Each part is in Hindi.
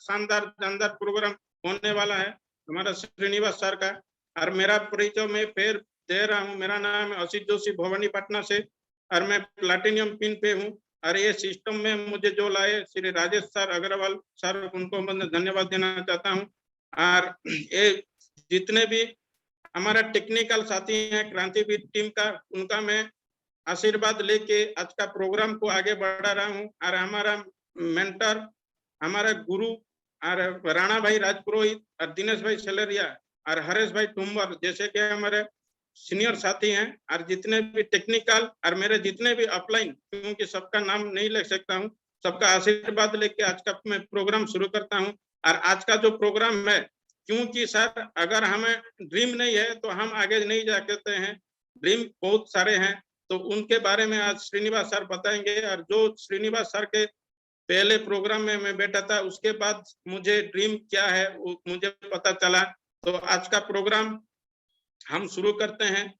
शानदार शानदार प्रोग्राम होने वाला है हमारा श्रीनिवास सर का। और मेरा परिचय मैं फिर दे रहा हूँ। मेरा नाम है असित जोशी, भवानी पटना से, और मैं प्लैटिनियम पिन पे हूँ। और ये सिस्टम में मुझे जो लाए श्री राजेश सर अग्रवाल सर, उनको मैं धन्यवाद देना चाहता हूँ। और ये जितने भी हमारा टेक्निकल साथी हैं क्रांतिवीर टीम का, उनका मैं आशीर्वाद लेके आज का प्रोग्राम को आगे बढ़ा रहा हूँ। और हमारा मेंटर, हमारा गुरु और राणा भाई राजपुरोहित और दिनेश भाई सेलरिया और हरेश भाई टुम्बर जैसे कि हमारे सीनियर साथी हैं, और जितने भी टेक्निकल और मेरे जितने भी अपलाइन, क्योंकि सबका नाम नहीं ले सकता हूँ, सबका आशीर्वाद लेके आज का मैं प्रोग्राम शुरू करता हूँ। और आज का जो प्रोग्राम है, क्योंकि सर अगर हमें ड्रीम नहीं है तो हम आगे नहीं जा सकते हैं। ड्रीम बहुत सारे हैं, तो उनके बारे में आज श्रीनिवास सर बताएंगे। और जो श्रीनिवास सर के पहले प्रोग्राम में मैं बैठा था, उसके बाद मुझे ड्रीम क्या है वो मुझे पता चला। तो आज का प्रोग्राम हम शुरू करते हैं,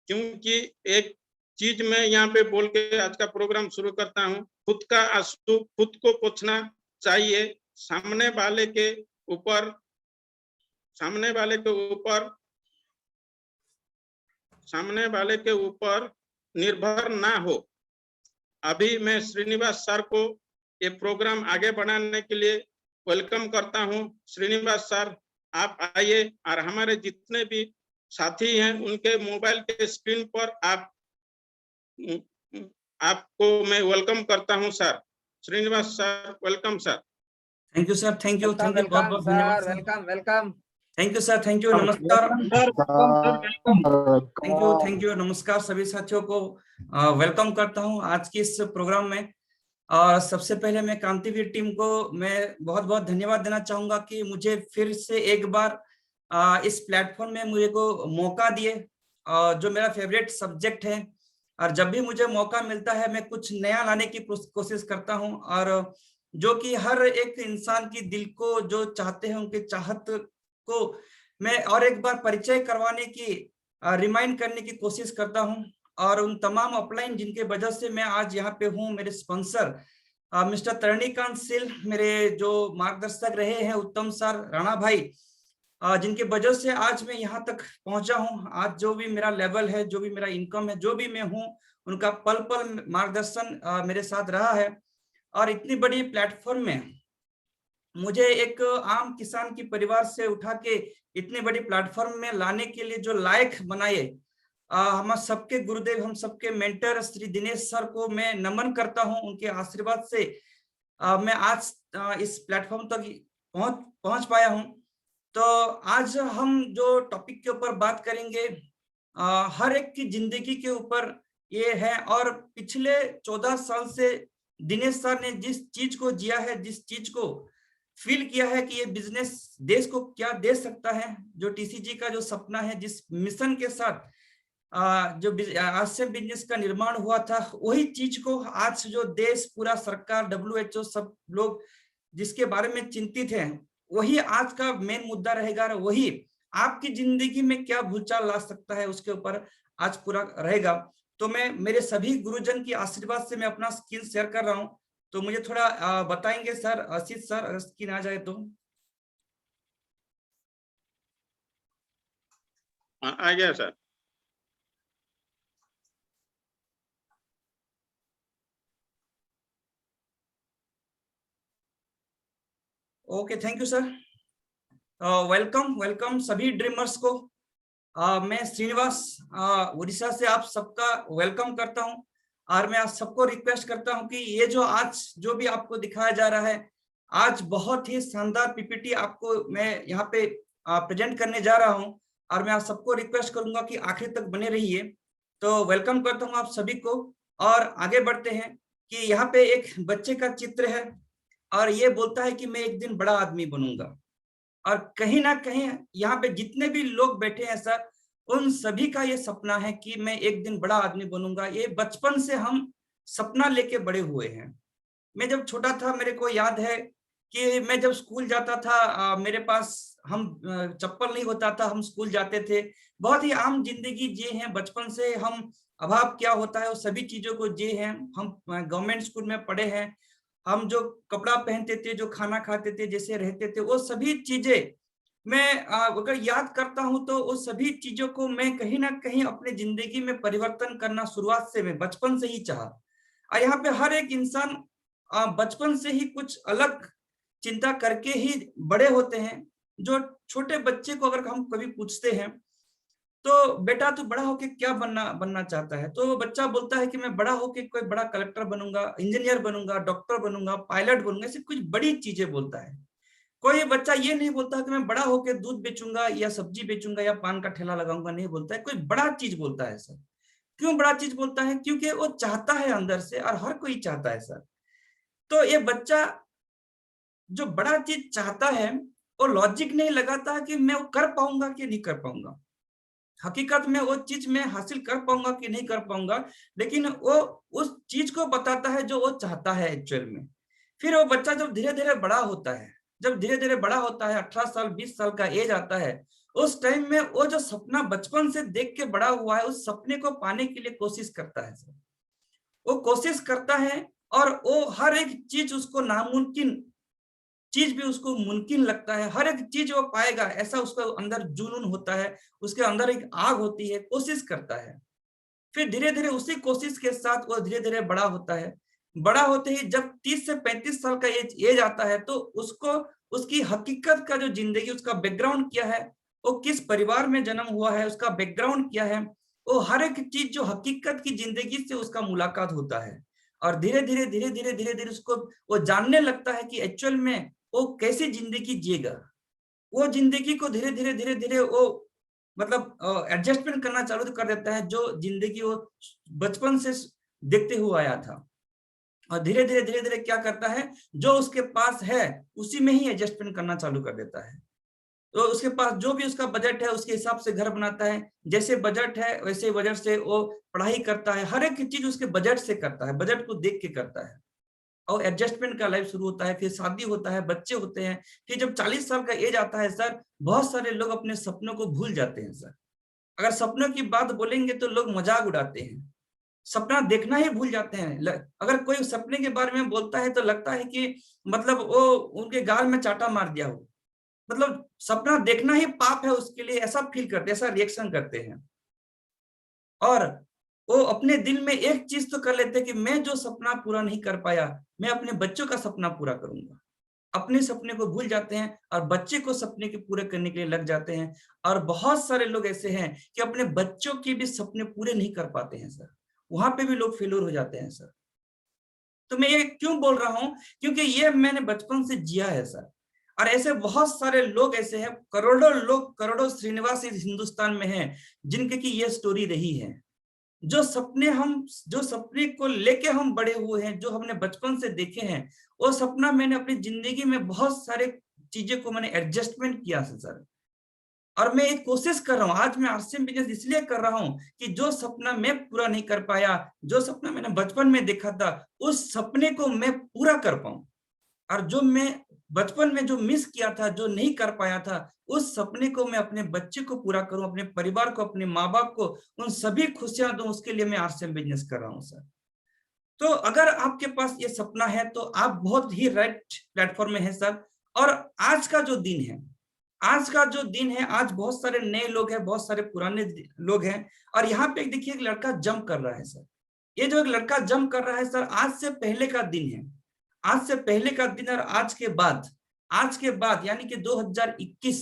क्योंकि एक चीज मैं यहाँ पे बोल के आज का प्रोग्राम शुरू करता हूँ। खुद का आंसू खुद को पोंछना चाहिए, सामने वाले के ऊपर निर्भर ना हो। अभी मैं श्रीनिवास सर को ये प्रोग्राम आगे बढ़ाने के लिए वेलकम करता हूँ। श्रीनिवास सर आप आइए, और हमारे जितने भी साथी हैं उनके मोबाइल के स्क्रीन पर आपको मैं वेलकम करता हूँ sir. Srinivas sir, welcome sir. Thank you sir, thank you बहुत बहुत धन्यवाद। Welcome. Thank you sir, thank you, नमस्कार। थैंक यू, नमस्कार सभी साथियों को वेलकम करता हूं आज की इस प्रोग्राम में। और सबसे पहले मैं क्रांतिवीर टीम को मैं बहुत बहुत धन्यवाद देना चाहूंगा कि मुझे फिर से एक बार इस प्लेटफॉर्म में मुझे को मौका दिए, जो मेरा फेवरेट सब्जेक्ट है। और जब भी मुझे मौका मिलता है मैं कुछ नया लाने की कोशिश करता हूं, और जो कि हर एक इंसान की दिल को जो चाहते हैं उनके चाहत को मैं और एक बार परिचय करवाने की रिमाइंड करने की कोशिश करता हूं। और उन तमाम अपलाइन जिनके वजह से मैं आज यहाँ पे हूँ, मेरे स्पॉन्सर मिस्टर तरणीकांत सिल, मेरे जो मार्गदर्शक रहे हैं उत्तम सर, राणा भाई, जिनके वजह से आज मैं यहाँ तक पहुंचा हूँ। आज जो भी मेरा लेवल है, जो भी मेरा इनकम है, जो भी मैं हूँ, उनका पल पल मार्गदर्शन मेरे साथ रहा है। और इतनी बड़ी प्लेटफॉर्म में मुझे एक आम किसान की परिवार से उठा के इतने बड़ी प्लेटफॉर्म में लाने के लिए जो लायक बनाए हम सबके गुरुदेव, हम सबके मेंटर श्री दिनेश सर को मैं नमन करता हूं। उनके आशीर्वाद से मैं आज इस प्लेटफॉर्म तक पहुंच पाया हूं। तो आज हम जो टॉपिक के ऊपर बात करेंगे, हर एक की जिंदगी के ऊपर ये है। और पिछले 14 साल से दिनेश सर ने जिस चीज को जिया है, जिस चीज को फील किया है कि ये बिजनेस देश को क्या दे सकता है, जो टीसीजी का जो सपना है, जिस मिशन के साथ जो आसियान बिजनेस का निर्माण हुआ था, वही चीज को आज जो देश, पूरा सरकार, WHO, सब लोग जिसके बारे में चिंतित हैं, वही आज का मेन मुद्दा रहेगा। वही आपकी जिंदगी में क्या भूलचाल ला सकता है, उसके ऊपर आज पूरा रहेगा। तो मैं मेरे सभी गुरुजन की आशीर्वाद से मैं अपना स्किल शेयर कर रहा हूँ। तो मुझे थोड़ा बताएंगे सर, असित सर, अगर स्क्रीन आ जाए तो। आ गया sir. Okay, thank you sir. Welcome सभी ड्रीमर्स को। मैं श्रीनिवास उड़ीसा से आप सबका वेलकम करता हूं। और मैं आप सबको रिक्वेस्ट करता हूं कि ये जो आज जो भी आपको दिखाया जा रहा है, आज बहुत ही शानदार पीपीटी आपको मैं यहाँ पे प्रेजेंट करने जा रहा हूं। और मैं आप सबको रिक्वेस्ट करूंगा कि आखिर तक बने रहिए। तो वेलकम करता हूं आप सभी को, और आगे बढ़ते हैं कि यहाँ पे एक बच्चे का चित्र है, और ये बोलता है कि मैं एक दिन बड़ा आदमी बनूंगा। और कहीं ना कहीं यहाँ पे जितने भी लोग बैठे हैं सर, उन सभी का ये सपना है कि मैं एक दिन बड़ा आदमी बनूंगा। ये बचपन से हम सपना लेके बड़े हुए हैं। मैं जब छोटा था, मेरे को याद है कि मैं जब स्कूल जाता था, मेरे पास चप्पल नहीं होता था, हम स्कूल जाते थे। बहुत ही आम जिंदगी जिए हैं बचपन से हम। अभाव क्या होता है वो सभी चीजों को जिए हैं हम। गवर्नमेंट स्कूल में पढ़े हैं, हम जो कपड़ा पहनते थे, जो खाना खाते थे, जैसे रहते थे, वो सभी चीजें मैं अगर याद करता हूं तो वो सभी चीजों को मैं कहीं ना कहीं अपने जिंदगी में परिवर्तन करना शुरुआत से, मैं बचपन से ही चाहा। और यहाँ पे हर एक इंसान बचपन से ही कुछ अलग चिंता करके ही बड़े होते हैं। जो छोटे बच्चे को अगर हम कभी पूछते हैं तो बेटा तू बड़ा होके क्या बनना बनना चाहता है, तो वो बच्चा बोलता है कि मैं बड़ा होके कोई बड़ा कलेक्टर बनूंगा, इंजीनियर बनूंगा, डॉक्टर बनूंगा, पायलट बनूंगा, ऐसी कुछ बड़ी चीजें बोलता है। कोई बच्चा ये नहीं बोलता कि मैं बड़ा होके दूध बेचूंगा या सब्जी बेचूंगा या पान का ठेला लगाऊंगा, नहीं बोलता है। कोई बड़ा चीज बोलता है सर। क्यों बड़ा चीज बोलता है? क्योंकि वो चाहता है अंदर से, और हर कोई चाहता है सर। तो ये बच्चा जो बड़ा चीज चाहता है वो लॉजिक नहीं लगाता कि मैं वो कर पाऊंगा कि नहीं कर पाऊंगा, हकीकत में वो चीज मैं हासिल कर पाऊंगा कि नहीं कर पाऊंगा, लेकिन वो उस चीज को बताता है जो वो चाहता है एक्चुअल में। फिर वो बच्चा जब धीरे धीरे बड़ा होता है, जब धीरे धीरे बड़ा होता है, 18 साल 20 साल का एज आता है, उस टाइम में वो जो सपना बचपन से देख के बड़ा हुआ है, उस सपने को पाने के लिए कोशिश करता है सर। वो कोशिश करता है और वो हर एक चीज उसको नामुमकिन चीज भी उसको मुमकिन लगता है, हर एक चीज वो पाएगा ऐसा उसका अंदर जुनून होता है, उसके अंदर एक आग होती है, कोशिश करता है। फिर धीरे धीरे उसी कोशिश के साथ वो धीरे धीरे बड़ा होता है। बड़ा होते ही जब 30 से 35 साल का एज आता है तो उसको उसकी हकीकत का जो जिंदगी, उसका बैकग्राउंड क्या है, वो किस परिवार में जन्म हुआ है, उसका बैकग्राउंड क्या है, वो हर एक चीज जो हकीकत की जिंदगी से उसका मुलाकात होता है। और धीरे धीरे धीरे धीरे धीरे धीरे उसको वो जानने लगता है कि एक्चुअल में वो कैसी जिंदगी जिएगा। वो जिंदगी को धीरे धीरे धीरे धीरे वो मतलब एडजस्टमेंट करना चालू कर देता है, जो जिंदगी वो बचपन से देखते हुए आया था। और धीरे धीरे धीरे धीरे क्या करता है, जो उसके पास है उसी में ही एडजस्टमेंट करना चालू कर देता है। तो उसके पास जो भी उसका बजट है उसके हिसाब से घर बनाता है, जैसे बजट है वैसे बजट से वो पढ़ाई करता है, हर एक चीज उसके बजट से करता है, बजट को देख के करता है। और एडजस्टमेंट का लाइफ शुरू होता है, फिर शादी होता है, बच्चे होते हैं। फिर जब 40 साल का एज आता है सर, बहुत सारे लोग अपने सपनों को भूल जाते हैं सर। अगर सपनों की बात बोलेंगे तो लोग मजाक उड़ाते हैं, सपना देखना ही भूल जाते हैं। अगर कोई सपने के बारे में बोलता है तो लगता है कि मतलब वो उनके गाल में चाटा मार दिया हो, मतलब सपना देखना ही पाप है उसके लिए, ऐसा फील करते हैं, ऐसा रिएक्शन करते हैं। और वो अपने दिल में एक चीज तो कर लेते हैं कि मैं जो सपना पूरा नहीं कर पाया, मैं अपने बच्चों का सपना पूरा करूंगा। अपने सपने को भूल जाते हैं और बच्चे को सपने के पूरे करने के लिए लग जाते हैं। और बहुत सारे लोग ऐसे हैं कि अपने बच्चों के भी सपने पूरे नहीं कर पाते हैं सर, वहां पे भी लोग फेल्योर हो जाते हैं सर। तो मैं ये क्यों बोल रहा हूं, क्योंकि ये मैंने बचपन से जिया है सर। और ऐसे बहुत सारे लोग ऐसे हैं, करोड़ों लोग, करोड़ों श्रीनिवास इस हिंदुस्तान में हैं जिनके की ये स्टोरी रही है। जो सपने को लेके हम बड़े हुए हैं, जो हमने बचपन से देखे हैं, वो सपना मैंने अपनी जिंदगी में बहुत सारे चीजें को मैंने एडजस्टमेंट किया है सर। और मैं एक कोशिश कर रहा हूँ, आज मैं आरसीएम बिजनेस इसलिए कर रहा हूँ कि जो सपना मैं पूरा नहीं कर पाया, जो सपना मैंने बचपन में देखा था, उस सपने को मैं पूरा कर पाऊं। और जो मैं बचपन में जो मिस किया था, जो नहीं कर पाया था, उस सपने को मैं अपने बच्चे को पूरा करूं, अपने परिवार को, अपने माँ बाप को उन सभी खुशियां दूं, उसके लिए मैं आरसीएम बिजनेस कर रहा हूं सर। तो अगर आपके पास ये सपना है तो आप बहुत ही राइट प्लेटफॉर्म में है सर। और आज का जो दिन है, आज का जो दिन है, आज बहुत सारे नए लोग हैं, बहुत सारे पुराने लोग हैं। और यहाँ पे देखिए एक लड़का जंप कर रहा है सर। ये जो एक लड़का जंप कर रहा है सर, आज से पहले का दिन है, आज से पहले का दिन। और आज के बाद यानी कि 2021,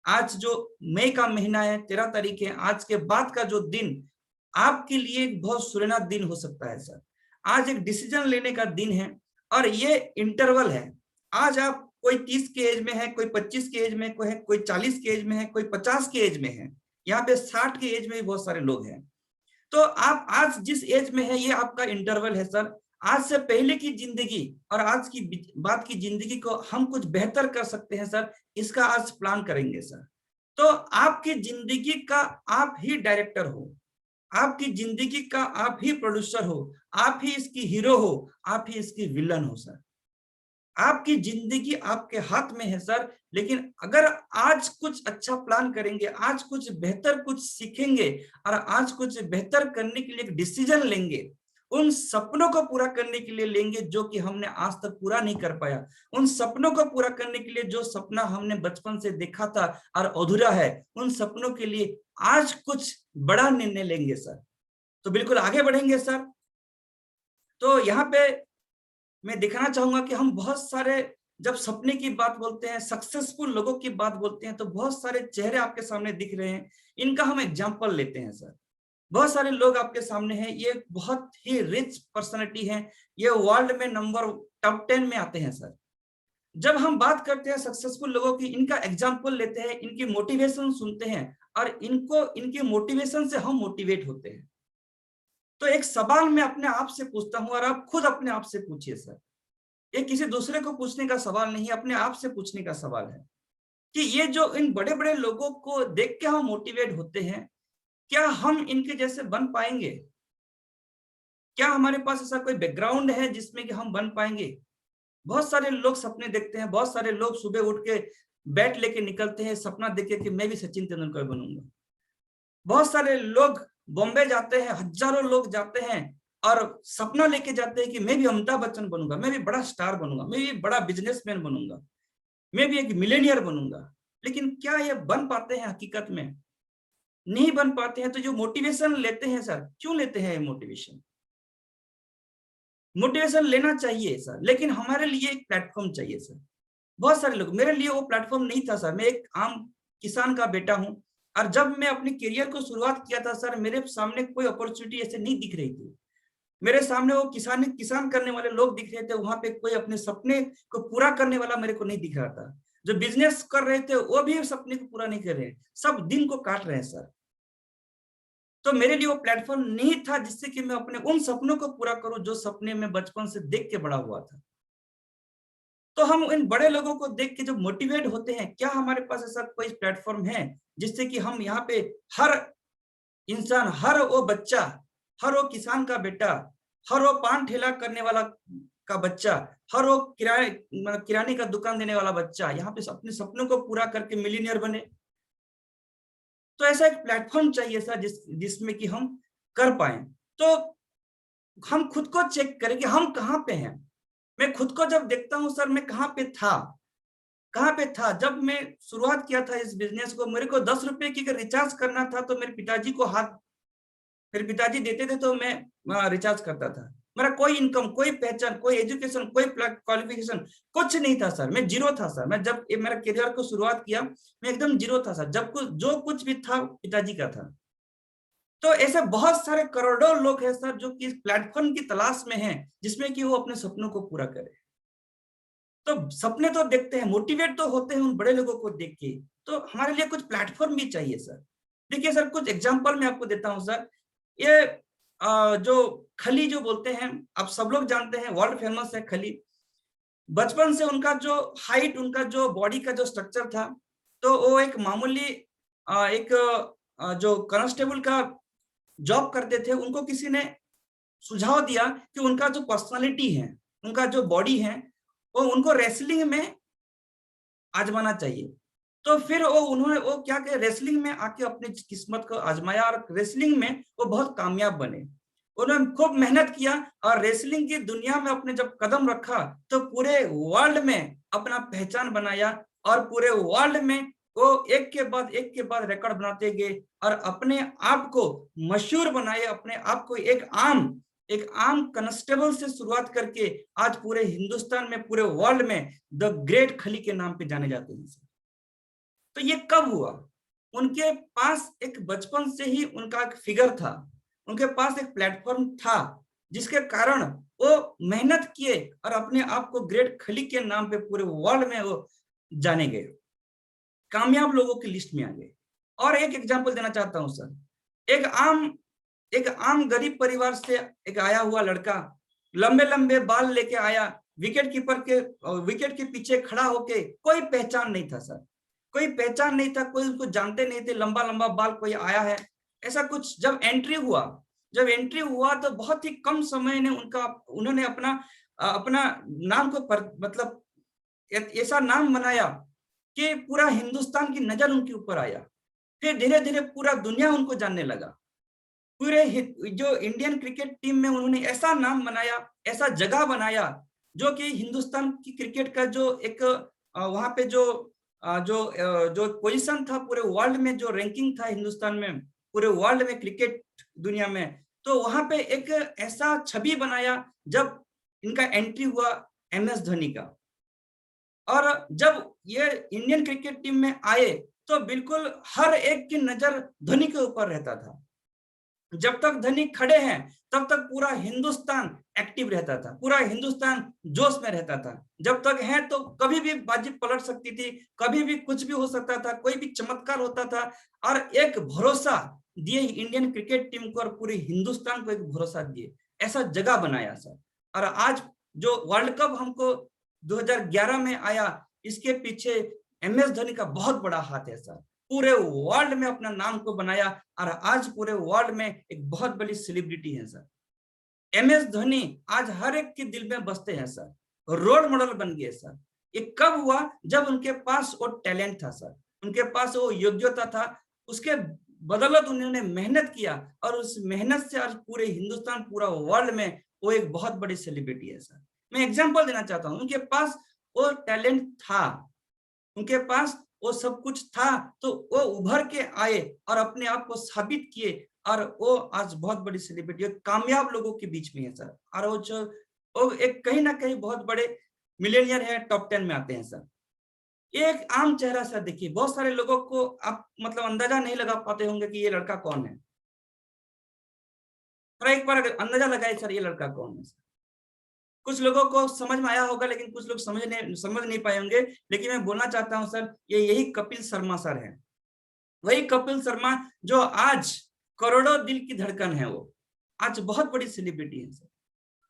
आज जो मई का महीना है, 13 तारीख है, आज के बाद का जो दिन आपके लिए एक बहुत सुनहरा दिन हो सकता है सर। आज एक डिसीजन लेने का दिन है और ये इंटरवल है। आज आप कोई 30 के एज में है, कोई 25 के एज में, कोई 40 के एज में है, कोई 50 के एज में है, यहाँ पे 60 के एज में भी बहुत सारे लोग हैं। तो आप आज जिस एज में है, ये आपका इंटरवल है सर। आज से पहले की जिंदगी और आज की बाद की जिंदगी को हम कुछ बेहतर कर सकते हैं सर, इसका आज प्लान करेंगे सर। तो आपकी जिंदगी का आप ही डायरेक्टर हो, आपकी जिंदगी का आप ही प्रोड्यूसर हो, आप ही इसकी हीरो हो, आप ही इसकी विलन हो सर। आपकी जिंदगी आपके हाथ में है सर। लेकिन अगर आज कुछ अच्छा प्लान करेंगे, आज कुछ बेहतर कुछ सीखेंगे और आज कुछ बेहतर करने के लिए एक डिसीजन लेंगे, उन सपनों को पूरा करने के लिए लेंगे जो कि हमने आज तक पूरा नहीं कर पाया, उन सपनों को पूरा करने के लिए जो सपना हमने बचपन से देखा था और अधूरा है, उन सपनों के लिए आज कुछ बड़ा निर्णय लेंगे सर। तो बिल्कुल आगे बढ़ेंगे सर। तो यहाँ पे मैं दिखाना चाहूंगा कि हम बहुत सारे जब सपने की बात बोलते हैं, सक्सेसफुल लोगों की बात बोलते हैं, तो बहुत सारे चेहरे आपके सामने दिख रहे हैं। इनका हम एग्जाम्पल लेते हैं सर। बहुत सारे लोग आपके सामने हैं, ये बहुत ही रिच पर्सनालिटी हैं, ये वर्ल्ड में नंबर टॉप 10 में आते हैं सर। जब हम बात करते हैं सक्सेसफुल लोगों की, इनका एग्जाम्पल लेते हैं, इनकी मोटिवेशन सुनते हैं और इनकी मोटिवेशन से हम मोटिवेट होते हैं। तो एक सवाल मैं अपने आप से पूछता हूं और आप खुद अपने आप से पूछिए सर। ये किसी दूसरे को पूछने का सवाल नहीं, अपने आप से पूछने का सवाल है कि ये जो इन बड़े बड़े लोगों को देख के हम मोटिवेट होते हैं, क्या हम इनके जैसे बन पाएंगे? क्या हमारे पास ऐसा कोई बैकग्राउंड है जिसमें कि हम बन पाएंगे? बहुत सारे लोग सपने देखते हैं, बहुत सारे लोग सुबह उठ के बैट लेके निकलते हैं सपना देख के कि मैं भी सचिन तेंदुलकर बनूंगा। बहुत सारे लोग बॉम्बे जाते हैं, हजारों लोग जाते हैं और सपना लेके जाते हैं कि मैं भी अमिताभ बच्चन बनूंगा, मैं भी बड़ा स्टार बनूंगा, मैं भी बड़ा बिजनेसमैन बनूंगा, मैं भी एक मिलेनियर बनूंगा। लेकिन क्या ये बन पाते हैं? हकीकत में नहीं बन पाते हैं। तो जो मोटिवेशन लेते हैं सर, क्यों लेते हैं मोटिवेशन? मोटिवेशन लेना चाहिए सर, लेकिन हमारे लिए एक प्लेटफॉर्म चाहिए सर। बहुत सारे लोग, मेरे लिए वो प्लेटफॉर्म नहीं था सर। मैं एक आम किसान का बेटा हूं और जब मैं अपने करियर को शुरुआत किया था सर, मेरे सामने कोई अपॉर्चुनिटी ऐसे नहीं दिख रही थी। मेरे सामने वो किसान करने वाले लोग दिख रहे थे, वहां पे कोई अपने सपने को पूरा करने वाला मेरे को नहीं दिख रहा था। जो बिजनेस कर रहे थे वो भी सपने को पूरा नहीं कर रहे, सब दिन को काट रहे हैं सर। तो मेरे लिए वो प्लेटफॉर्म नहीं था जिससे कि मैं अपने उन सपनों को पूरा करूं जो सपने में बचपन से देख के बड़ा हुआ था। तो हम इन बड़े लोगों को देख के जब मोटिवेट होते हैं, क्या हमारे पास ऐसा कोई प्लेटफॉर्म है जिससे कि हम यहाँ पे हर इंसान, हर वो बच्चा, हर वो किसान का बेटा, हर वो पान ठेला करने वाला का बच्चा, हर वो किराने का दुकान देने वाला बच्चा यहाँ पे अपने सपनों को पूरा करके मिलीनियर बने? तो ऐसा एक प्लेटफॉर्म चाहिए सर जिसमें कि हम कर पाए। तो हम खुद को चेक करें कि हम कहाँ पे हैं। मैं खुद को जब देखता हूँ सर, मैं कहाँ पे था जब मैं शुरुआत किया था इस बिजनेस को। मेरे को 10 रुपए की रिचार्ज करना था तो मेरे पिताजी देते थे तो मैं रिचार्ज करता था। मेरा कोई इनकम, कोई पहचान, कोई एजुकेशन, कोई क्वालिफिकेशन कुछ नहीं था सर। मैं जीरो था सर। मैं जब मेरा करियर को शुरुआत किया मैं एकदम जीरो था सर। जो कुछ भी था पिताजी का था। तो ऐसे बहुत सारे करोड़ों लोग हैं सर जो कि इस प्लेटफॉर्म की तलाश में हैं जिसमें कि वो अपने सपनों को पूरा करे। तो सपने तो देखते हैं, मोटिवेट तो होते हैं उन बड़े लोगों को देख के। तो हमारे लिए कुछ प्लेटफॉर्म भी चाहिए सर। देखिए सर, कुछ एग्जांपल मैं आपको देता हूं सर। ये जो खली जो बोलते हैं, आप सब लोग जानते हैं, वर्ल्ड फेमस है खली। बचपन से उनका जो हाइट, उनका जो बॉडी का जो स्ट्रक्चर था, तो वो एक मामूली जो कांस्टेबल का जॉब करते थे। उनको किसी ने सुझाव दिया कि उनका जो पर्सनालिटी है, उनका जो बॉडी है, वो उनको रेसलिंग में आजमाना चाहिए। तो फिर उन्होंने क्या किया, रेसलिंग में आके अपनी किस्मत को आजमाया और रेसलिंग में वो बहुत कामयाब बने। उन्होंने खूब मेहनत किया और रेसलिंग की दुनिया में अपने जब कदम रखा तो पूरे वर्ल्ड में अपना पहचान बनाया और पूरे वर्ल्ड में वो एक के बाद रिकॉर्ड बनाते गए और अपने आप को मशहूर बनाए। अपने आप को एक आम कांस्टेबल से शुरुआत करके आज पूरे हिंदुस्तान में, पूरे वर्ल्ड में द ग्रेट खली के नाम पे जाने जाते हैं। तो ये कब हुआ? उनके पास एक बचपन से ही उनका एक फिगर था, उनके पास एक प्लेटफॉर्म था जिसके कारण वो मेहनत किए और अपने आप को ग्रेट खली के नाम पे पूरे वर्ल्ड में वो जाने गए, कामयाब लोगों की लिस्ट में आ गए। और एक एग्जांपल देना चाहता हूं सर। एक आम गरीब परिवार से एक आया हुआ लड़का, लंबे लंबे बाल लेके आया, विकेट के पीछे खड़ा होके, कोई पहचान नहीं था सर, कोई पहचान नहीं था, कोई उसको जानते नहीं थे। लंबा लंबा बाल, कोई आया है ऐसा कुछ। जब एंट्री हुआ तो बहुत ही कम समय ने उन्होंने अपना नाम को मतलब ऐसा नाम बनाया कि पूरा हिंदुस्तान की नजर उनके ऊपर आया। फिर धीरे धीरे पूरा दुनिया उनको जानने लगा, पूरे जो इंडियन क्रिकेट टीम में उन्होंने ऐसा नाम बनाया, ऐसा जगह बनाया, जो कि हिंदुस्तान की क्रिकेट का जो एक वहां पे जो पोजीशन था पूरे वर्ल्ड में, जो रैंकिंग था हिंदुस्तान में पूरे वर्ल्ड में क्रिकेट दुनिया में, तो वहां पे एक ऐसा छवि बनाया जब इनका एंट्री हुआ MS धोनी का। और जब ये इंडियन क्रिकेट टीम में आए तो बिल्कुल हर एक की नजर धोनी के ऊपर रहता था। जब तक धोनी खड़े हैं तब तक पूरा हिंदुस्तान एक्टिव रहता था, पूरा हिंदुस्तान जोश में रहता था। जब तक है तो कभी भी बाजी पलट सकती थी, कभी भी कुछ भी हो सकता था, कोई भी चमत्कार होता था। और एक भरोसा दिए इंडियन क्रिकेट टीम को और पूरे हिंदुस्तान को एक भरोसा दिए, ऐसा जगह बनाया सर। और आज जो वर्ल्ड कप हमको 2011 में आया, इसके पीछे MS धोनी का बहुत बड़ा हाथ है सर। पूरे वर्ल्ड में अपना नाम को बनाया और आज पूरे वर्ल्ड में एक बहुत बड़ी सेलिब्रिटी है सर। MS धोनी आज हर एक के दिल में बसते हैं सर, रोल मॉडल बन गए सर। ये कब हुआ? जब उनके पास वो टैलेंट था सर, उनके पास वो योग्यता था, उसके बदौलत उन्होंने मेहनत किया और उस मेहनत से आज पूरे हिंदुस्तान, पूरा वर्ल्ड में वो एक बहुत बड़ी सेलिब्रिटी है सर। मैं एग्जांपल देना चाहता हूँ, उनके पास वो टैलेंट था, उनके पास वो सब कुछ था, तो वो उभर के आए और अपने आप को साबित किए और वो आज बहुत बड़ी सेलिब्रिटी, कामयाब लोगों के बीच में है सर। और वो एक कहीं ना कहीं बहुत बड़े मिलियनियर है, टॉप 10 में आते हैं सर। ये एक आम चेहरा सर, देखिए बहुत सारे लोगों को आप मतलब अंदाजा नहीं लगा पाते होंगे कि ये लड़का कौन है। और एक बार अंदाजा लगाए सर, ये लड़का कौन है सर। कुछ लोगों को समझ में आया होगा लेकिन कुछ लोग समझ नहीं पाए होंगे। लेकिन मैं बोलना चाहता हूं सर, ये यही कपिल शर्मा सर है। वही कपिल शर्मा जो आज करोड़ों दिल की धड़कन है, वो आज बहुत बड़ी सेलिब्रिटी है सर।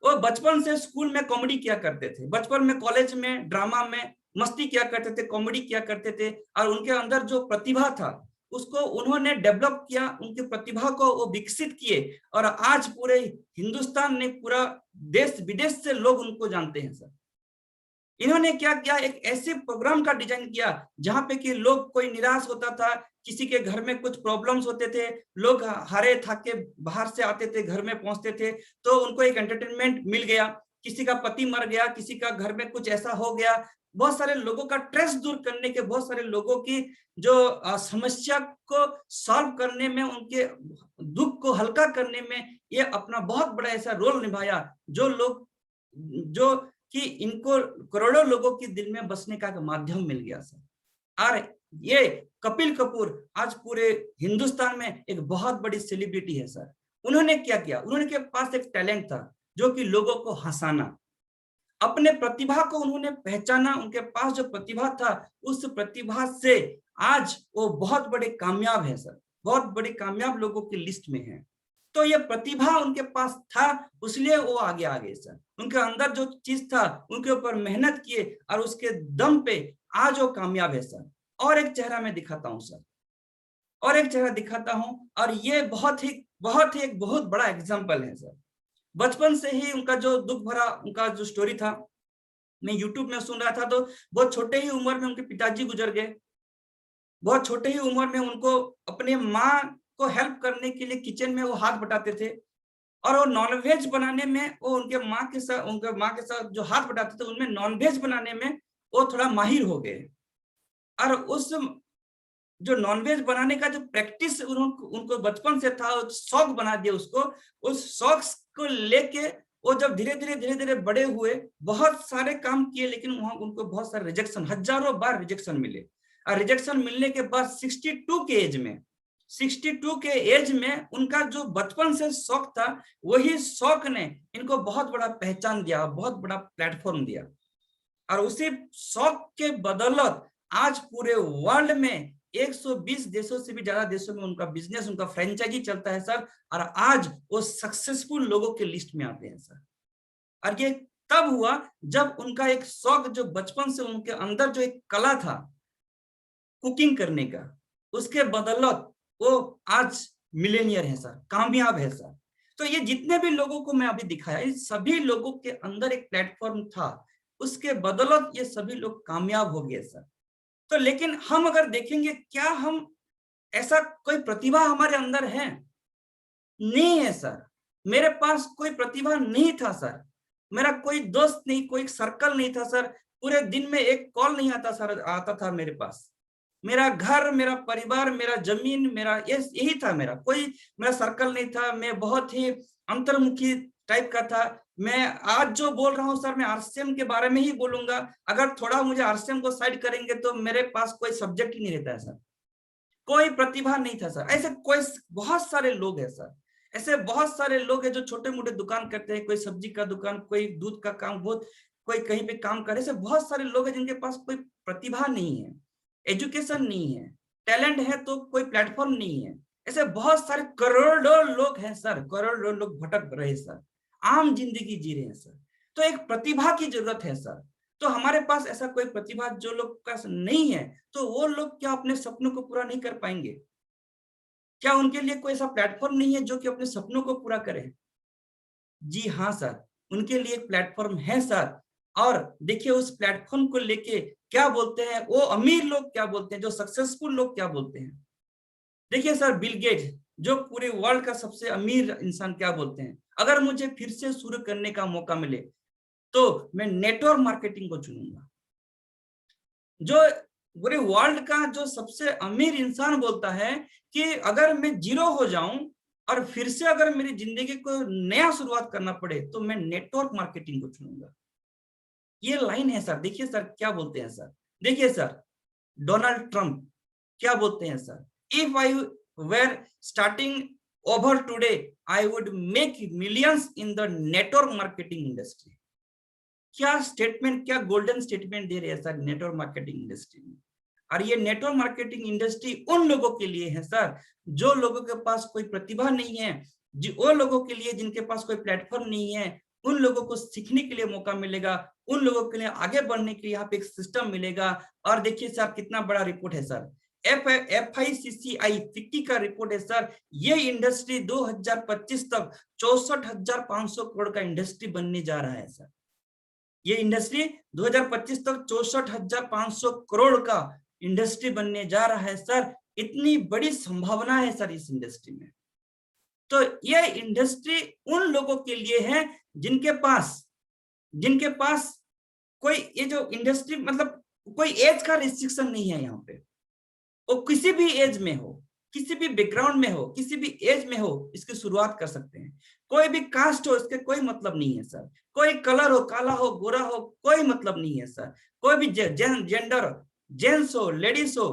वो बचपन से स्कूल में कॉमेडी किया करते थे, बचपन में कॉलेज में ड्रामा में मस्ती किया करते थे, कॉमेडी किया करते थे। और उनके अंदर जो प्रतिभा था उसको उन्होंने डेवलप किया, उनकी प्रतिभा को वो विकसित किए और आज पूरे हिंदुस्तान ने, पूरा देश विदेश से लोग उनको जानते हैं सर। इन्होंने क्या किया, एक ऐसे प्रोग्राम का डिजाइन किया जहां पे कि लोग, कोई निराश होता था, किसी के घर में कुछ प्रॉब्लम्स होते थे, लोग हारे थाके बाहर से आते थे, घर में पहुंचते थे, तो उनको एक एंटरटेनमेंट मिल गया। किसी का पति मर गया, किसी का घर में कुछ ऐसा हो गया, बहुत सारे लोगों का स्ट्रेस दूर करने के, बहुत सारे लोगों की जो समस्या को सॉल्व करने में, उनके दुख को हल्का करने में ये अपना बहुत बड़ा ऐसा रोल निभाया, जो लोग, जो कि इनको करोड़ों लोगों के दिल में बसने का माध्यम मिल गया सर। और ये कपिल कपूर आज पूरे हिंदुस्तान में एक बहुत बड़ी सेलिब्रिटी है सर। उन्होंने क्या किया, उन्होंने के पास एक टैलेंट था जो कि लोगों को हंसाना, अपने प्रतिभा को उन्होंने पहचाना, उनके पास जो प्रतिभा था उस प्रतिभा से आज वो बहुत बड़े कामयाब है सर, बहुत बड़े कामयाब लोगों की लिस्ट में है। तो ये प्रतिभा उनके पास था, इसलिए वो आगे आ गए सर। उनके अंदर जो चीज था उनके ऊपर मेहनत किए और उसके दम पे आज वो कामयाब है सर। और एक चेहरा मैं दिखाता हूँ सर, और एक चेहरा दिखाता हूँ, और ये बहुत ही एक बहुत बड़ा एग्जाम्पल है सर। बचपन से ही उनका जो दुख भरा उनका जो स्टोरी था, मैं यूट्यूब में सुन रहा था, तो बहुत छोटे ही उम्र में उनके पिताजी गुजर गए। बहुत छोटे ही उम्र में उनको अपने माँ को हेल्प करने के लिए किचन में वो हाथ बटाते थे, और वो नॉनवेज बनाने में वो उनके माँ के साथ जो हाथ बटाते थे उनमें नॉनवेज बनाने में वो थोड़ा माहिर हो गए। और उस जो नॉनवेज बनाने का जो प्रैक्टिस उनको बचपन से था, शौक बना दिया उसको। उस शौक को लेके वो जब धीरे धीरे बड़े हुए, बहुत सारे काम किए, लेकिन वहां उनको बहुत सारे रिजेक्शन, हजारों बार रिजेक्शन मिले। और रिजेक्शन मिलने के बाद 62 के एज में उनका जो बचपन से शौक था, वही शौक ने इनको बहुत बड़ा पहचान दिया, बहुत बड़ा प्लेटफॉर्म दिया। और उसी शौक के बदौलत आज पूरे वर्ल्ड में 120 देशों से भी ज्यादा देशों में उनका बिजनेस, उनका फ्रेंचाइजी चलता है सर। और आज वो सक्सेसफुल लोगों के लिस्ट में आते हैं सर। और ये तब हुआ जब उनका एक शौक, जो बचपन से उनके अंदर जो एक कला था कुकिंग करने का, उसके बदौलत वो आज मिलेनियर है सर, कामयाब है सर। तो ये जितने भी लोगों को मैं अभी दिखाया, इस सभी लोगों के अंदर एक प्लेटफॉर्म था, उसके बदौलत ये सभी लोग कामयाब हो गए सर। तो लेकिन हम अगर देखेंगे, क्या हम ऐसा कोई प्रतिभा हमारे अंदर है नहीं है सर। मेरे पास कोई प्रतिभा नहीं था सर। मेरा कोई दोस्त नहीं, कोई सर्कल नहीं था सर। पूरे दिन में एक कॉल नहीं आता सर, आता था मेरे पास। मेरा घर, मेरा परिवार, मेरा जमीन, मेरा यही था। मेरा सर्कल नहीं था। मैं बहुत ही अंतर्मुखी टाइप का था। मैं आज जो बोल रहा हूँ सर, मैं आरसीएम के बारे में ही बोलूंगा। अगर थोड़ा मुझे आरसीएम को साइड करेंगे तो मेरे पास कोई सब्जेक्ट ही नहीं रहता है सर। कोई प्रतिभा नहीं था सर। ऐसे कोई बहुत सारे लोग हैं सर। ऐसे बहुत सारे लोग हैं जो छोटे मोटे दुकान करते हैं, कोई सब्जी का दुकान, कोई दूध का काम, बहुत कोई कहीं पे काम करे। ऐसे बहुत सारे लोग हैं जिनके पास कोई प्रतिभा नहीं है, एजुकेशन नहीं है, टैलेंट है तो कोई प्लेटफॉर्म नहीं है। ऐसे बहुत सारे करोड़ों लोग हैं सर, करोड़ों लोग भटक रहे सर, आम जिंदगी जी रहे हैं सर। तो एक प्रतिभा की जरूरत है सर। तो हमारे पास ऐसा कोई प्रतिभा जो लोग का नहीं है, तो वो लोग क्या अपने सपनों को पूरा नहीं कर पाएंगे? क्या उनके लिए कोई ऐसा प्लेटफॉर्म नहीं है जो कि अपने सपनों को पूरा करे? जी हाँ सर, उनके लिए एक प्लेटफॉर्म है सर। और देखिए उस प्लेटफॉर्म को लेके क्या बोलते हैं वो अमीर लोग, क्या बोलते हैं जो सक्सेसफुल लोग, क्या बोलते हैं। देखिए सर, बिल गेट्स जो पूरे वर्ल्ड का सबसे अमीर इंसान, क्या बोलते हैं, अगर मुझे फिर से शुरू करने का मौका मिले तो मैं नेटवर्क मार्केटिंग को चुनूंगा। जो पूरे वर्ल्ड का जो सबसे अमीर इंसान बोलता है कि अगर मैं जीरो हो जाऊं और फिर से अगर मेरी जिंदगी को नया शुरुआत करना पड़े तो मैं नेटवर्क मार्केटिंग को चुनूंगा। ये लाइन है सर। देखिए सर क्या बोलते हैं सर। देखिए सर, डोनाल्ड ट्रंप क्या बोलते हैं sir, if I were starting over today I would make millions in the network marketing industry. क्या स्टेटमेंट, क्या गोल्डन स्टेटमेंट दे रहे हैं सर नेटवर्क मार्केटिंग इंडस्ट्री में। और ये नेटवर्क मार्केटिंग इंडस्ट्री उन लोगों के लिए है सर जो लोगों के पास कोई प्रतिभा नहीं है, वो लोगों के लिए जिनके पास कोई प्लेटफॉर्म नहीं है। उन लोगों को सीखने के लिए मौका मिलेगा, उन लोगों के लिए आगे बढ़ने के लिए यहाँ पे एक सिस्टम मिलेगा। और देखिए सर कितना बड़ा रिपोर्ट है सर, FICCI फिक्की का रिपोर्ट है सर। ये इंडस्ट्री 2025 तक 64,500 करोड़ का इंडस्ट्री बनने जा रहा है सर। ये इंडस्ट्री 2025 तक 64,500 करोड़ का इंडस्ट्री बनने जा रहा है सर। इतनी बड़ी संभावना है सर इस इंडस्ट्री में। तो ये इंडस्ट्री उन लोगों के लिए है जिनके पास कोई, ये जो इंडस्ट्री मतलब कोई एज का रिस्ट्रिक्शन नहीं है यहाँ पे। वो किसी भी एज में हो, किसी भी बैकग्राउंड में हो, किसी भी एज में हो, इसकी शुरुआत कर सकते हैं। कोई भी कास्ट हो, इसके कोई मतलब नहीं है सर। कोई कलर हो, काला हो, गोरा हो, कोई मतलब नहीं है सर। कोई भी जेंडर, जेंट्स हो, लेडीज हो,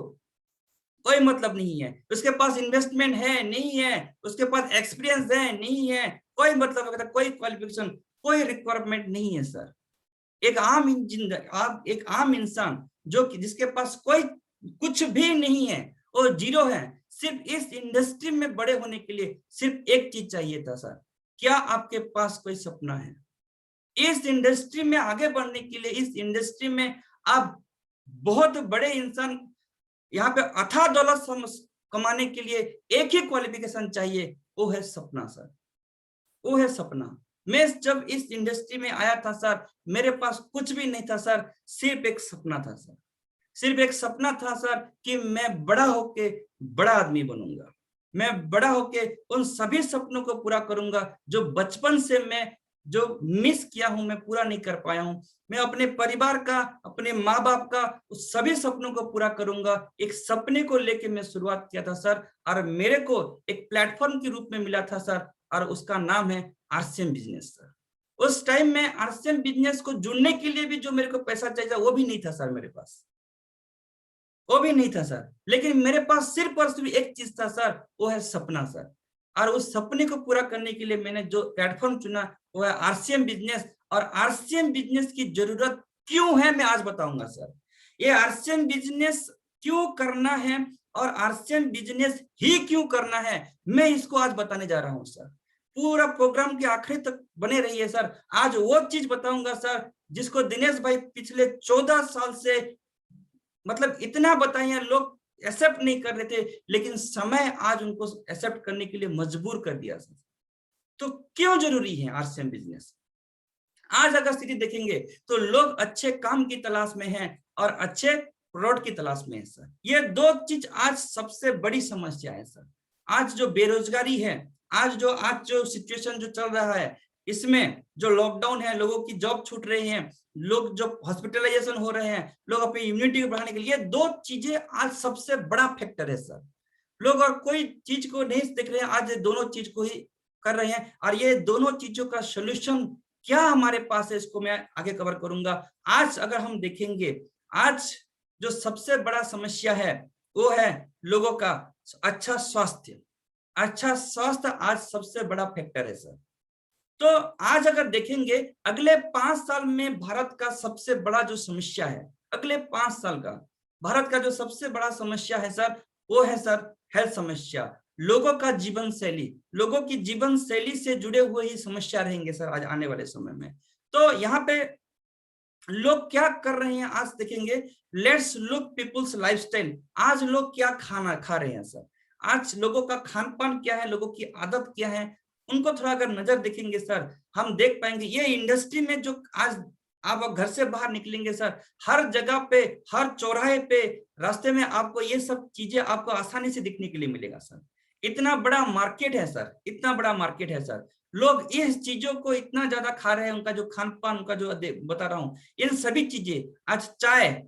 कोई मतलब नहीं है। उसके पास इन्वेस्टमेंट है, नहीं है, उसके पास एक्सपीरियंस है, नहीं है, कोई मतलब, कोई क्वालिफिकेशन, कोई रिक्वायरमेंट नहीं है सर। एक आम इंसान जो कि जिसके पास कोई कुछ भी नहीं है, वो जीरो है, सिर्फ इस इंडस्ट्री में बड़े होने के लिए सिर्फ एक चीज चाहिए था सर। क्या आपके पास कोई सपना है? इस इंडस्ट्री में आगे बढ़ने के लिए, इस इंडस्ट्री में आप बहुत बड़े इंसान, यहाँ पे अथाह दौलत कमाने के लिए एक ही क्वालिफिकेशन चाहिए, वो है सपना सर, वो है सपना। मैं जब इस इंडस्ट्री में आया था सर, मेरे पास कुछ भी नहीं था सर, सिर्फ एक सपना था सर, सिर्फ एक सपना था सर कि मैं बड़ा होके बड़ा आदमी बनूंगा। मैं बड़ा होके उन सभी सपनों को पूरा करूंगा जो बचपन से मैं जो मिस किया हूं, मैं पूरा नहीं कर पाया हूं। मैं अपने परिवार का, अपने माँ बाप का उस सभी सपनों को पूरा करूंगा। एक सपने को लेके मैं शुरुआत किया था सर, और मेरे को एक प्लेटफॉर्म के रूप में मिला था सर, और उसका नाम है आरसीएम बिजनेस सर। उस टाइम में आरसीएम बिजनेस को जुड़ने के लिए भी जो मेरे को पैसा चाहिए वो भी नहीं था सर, मेरे पास वो भी नहीं था सर। लेकिन मेरे पास सिर्फ और सिर्फ एक चीज था सर, वो है सपना सर। और उस सपने को पूरा करने के लिए मैंने जो प्लेटफॉर्म चुना वो है आरसीएम बिजनेस। और आरसीएम बिजनेस की जरूरत क्यों है मैं आज बताऊंगा सर। ये आरसीएम बिजनेस क्यों करना है और आरसीएम बिजनेस ही क्यों करना है, मैं इसको आज बताने जा रहा हूं सर। पूरा प्रोग्राम के आखिरी तक बने रहिए सर। आज वो चीज बताऊंगा सर जिसको दिनेश भाई पिछले 14 साल से मतलब इतना बताइए, लोग एक्सेप्ट नहीं कर रहे थे, लेकिन समय आज उनको एक्सेप्ट करने के लिए मजबूर कर दिया सर। तो क्यों जरूरी है आरसीएम बिजनेस? आज अगर स्थिति देखेंगे तो लोग अच्छे काम की तलाश में हैं और अच्छे प्रोडक्ट की तलाश में है सर। ये दो चीज आज सबसे बड़ी समस्या है सर। आज जो बेरोजगारी है, आज जो सिचुएशन जो चल रहा है, इसमें जो लॉकडाउन है, लोगों की जॉब छूट रही है, लोग जो हॉस्पिटलाइजेशन हो रहे हैं, लोग अपनी इम्यूनिटी को बढ़ाने के लिए, दो चीजें आज सबसे बड़ा फैक्टर है सर। लोग और कोई चीज को नहीं देख रहे हैं, आज दोनों चीज को ही कर रहे हैं। और ये दोनों चीजों का सोल्यूशन क्या हमारे पास है, इसको मैं आगे कवर करूंगा। आज अगर हम देखेंगे, आज जो सबसे बड़ा समस्या है वो है लोगों का अच्छा स्वास्थ्य। अच्छा स्वास्थ्य आज सबसे बड़ा फैक्टर है सर। तो आज अगर देखेंगे, अगले 5 साल में भारत का सबसे बड़ा जो समस्या है, अगले 5 साल का भारत का जो सबसे बड़ा समस्या है सर, वो है सर हेल्थ समस्या। लोगों का जीवन शैली, लोगों की जीवन शैली से जुड़े हुए ही समस्या रहेंगे सर आज आने वाले समय में। तो यहाँ पे लोग क्या कर रहे हैं आज देखेंगे, लेट्स लुक पीपल्स लाइफस्टाइल। आज लोग क्या खाना खा रहे हैं सर, आज लोगों का खान पान क्या है, लोगों की आदत क्या है, उनको थोड़ा अगर नजर देखेंगे सर, हम देख पाएंगे ये इंडस्ट्री में जो आज आप घर से बाहर निकलेंगे सर, हर जगह पे, हर चौराहे पे, रास्ते में आपको ये सब चीजें आपको आसानी से दिखने के लिए मिलेगा सर। इतना बड़ा मार्केट है सर, इतना बड़ा मार्केट है सर। लोग इस चीजों को इतना ज्यादा खा रहे हैं, उनका जो खान पान, उनका जो बता रहा हूँ, इन सभी चीजें, आज चाय,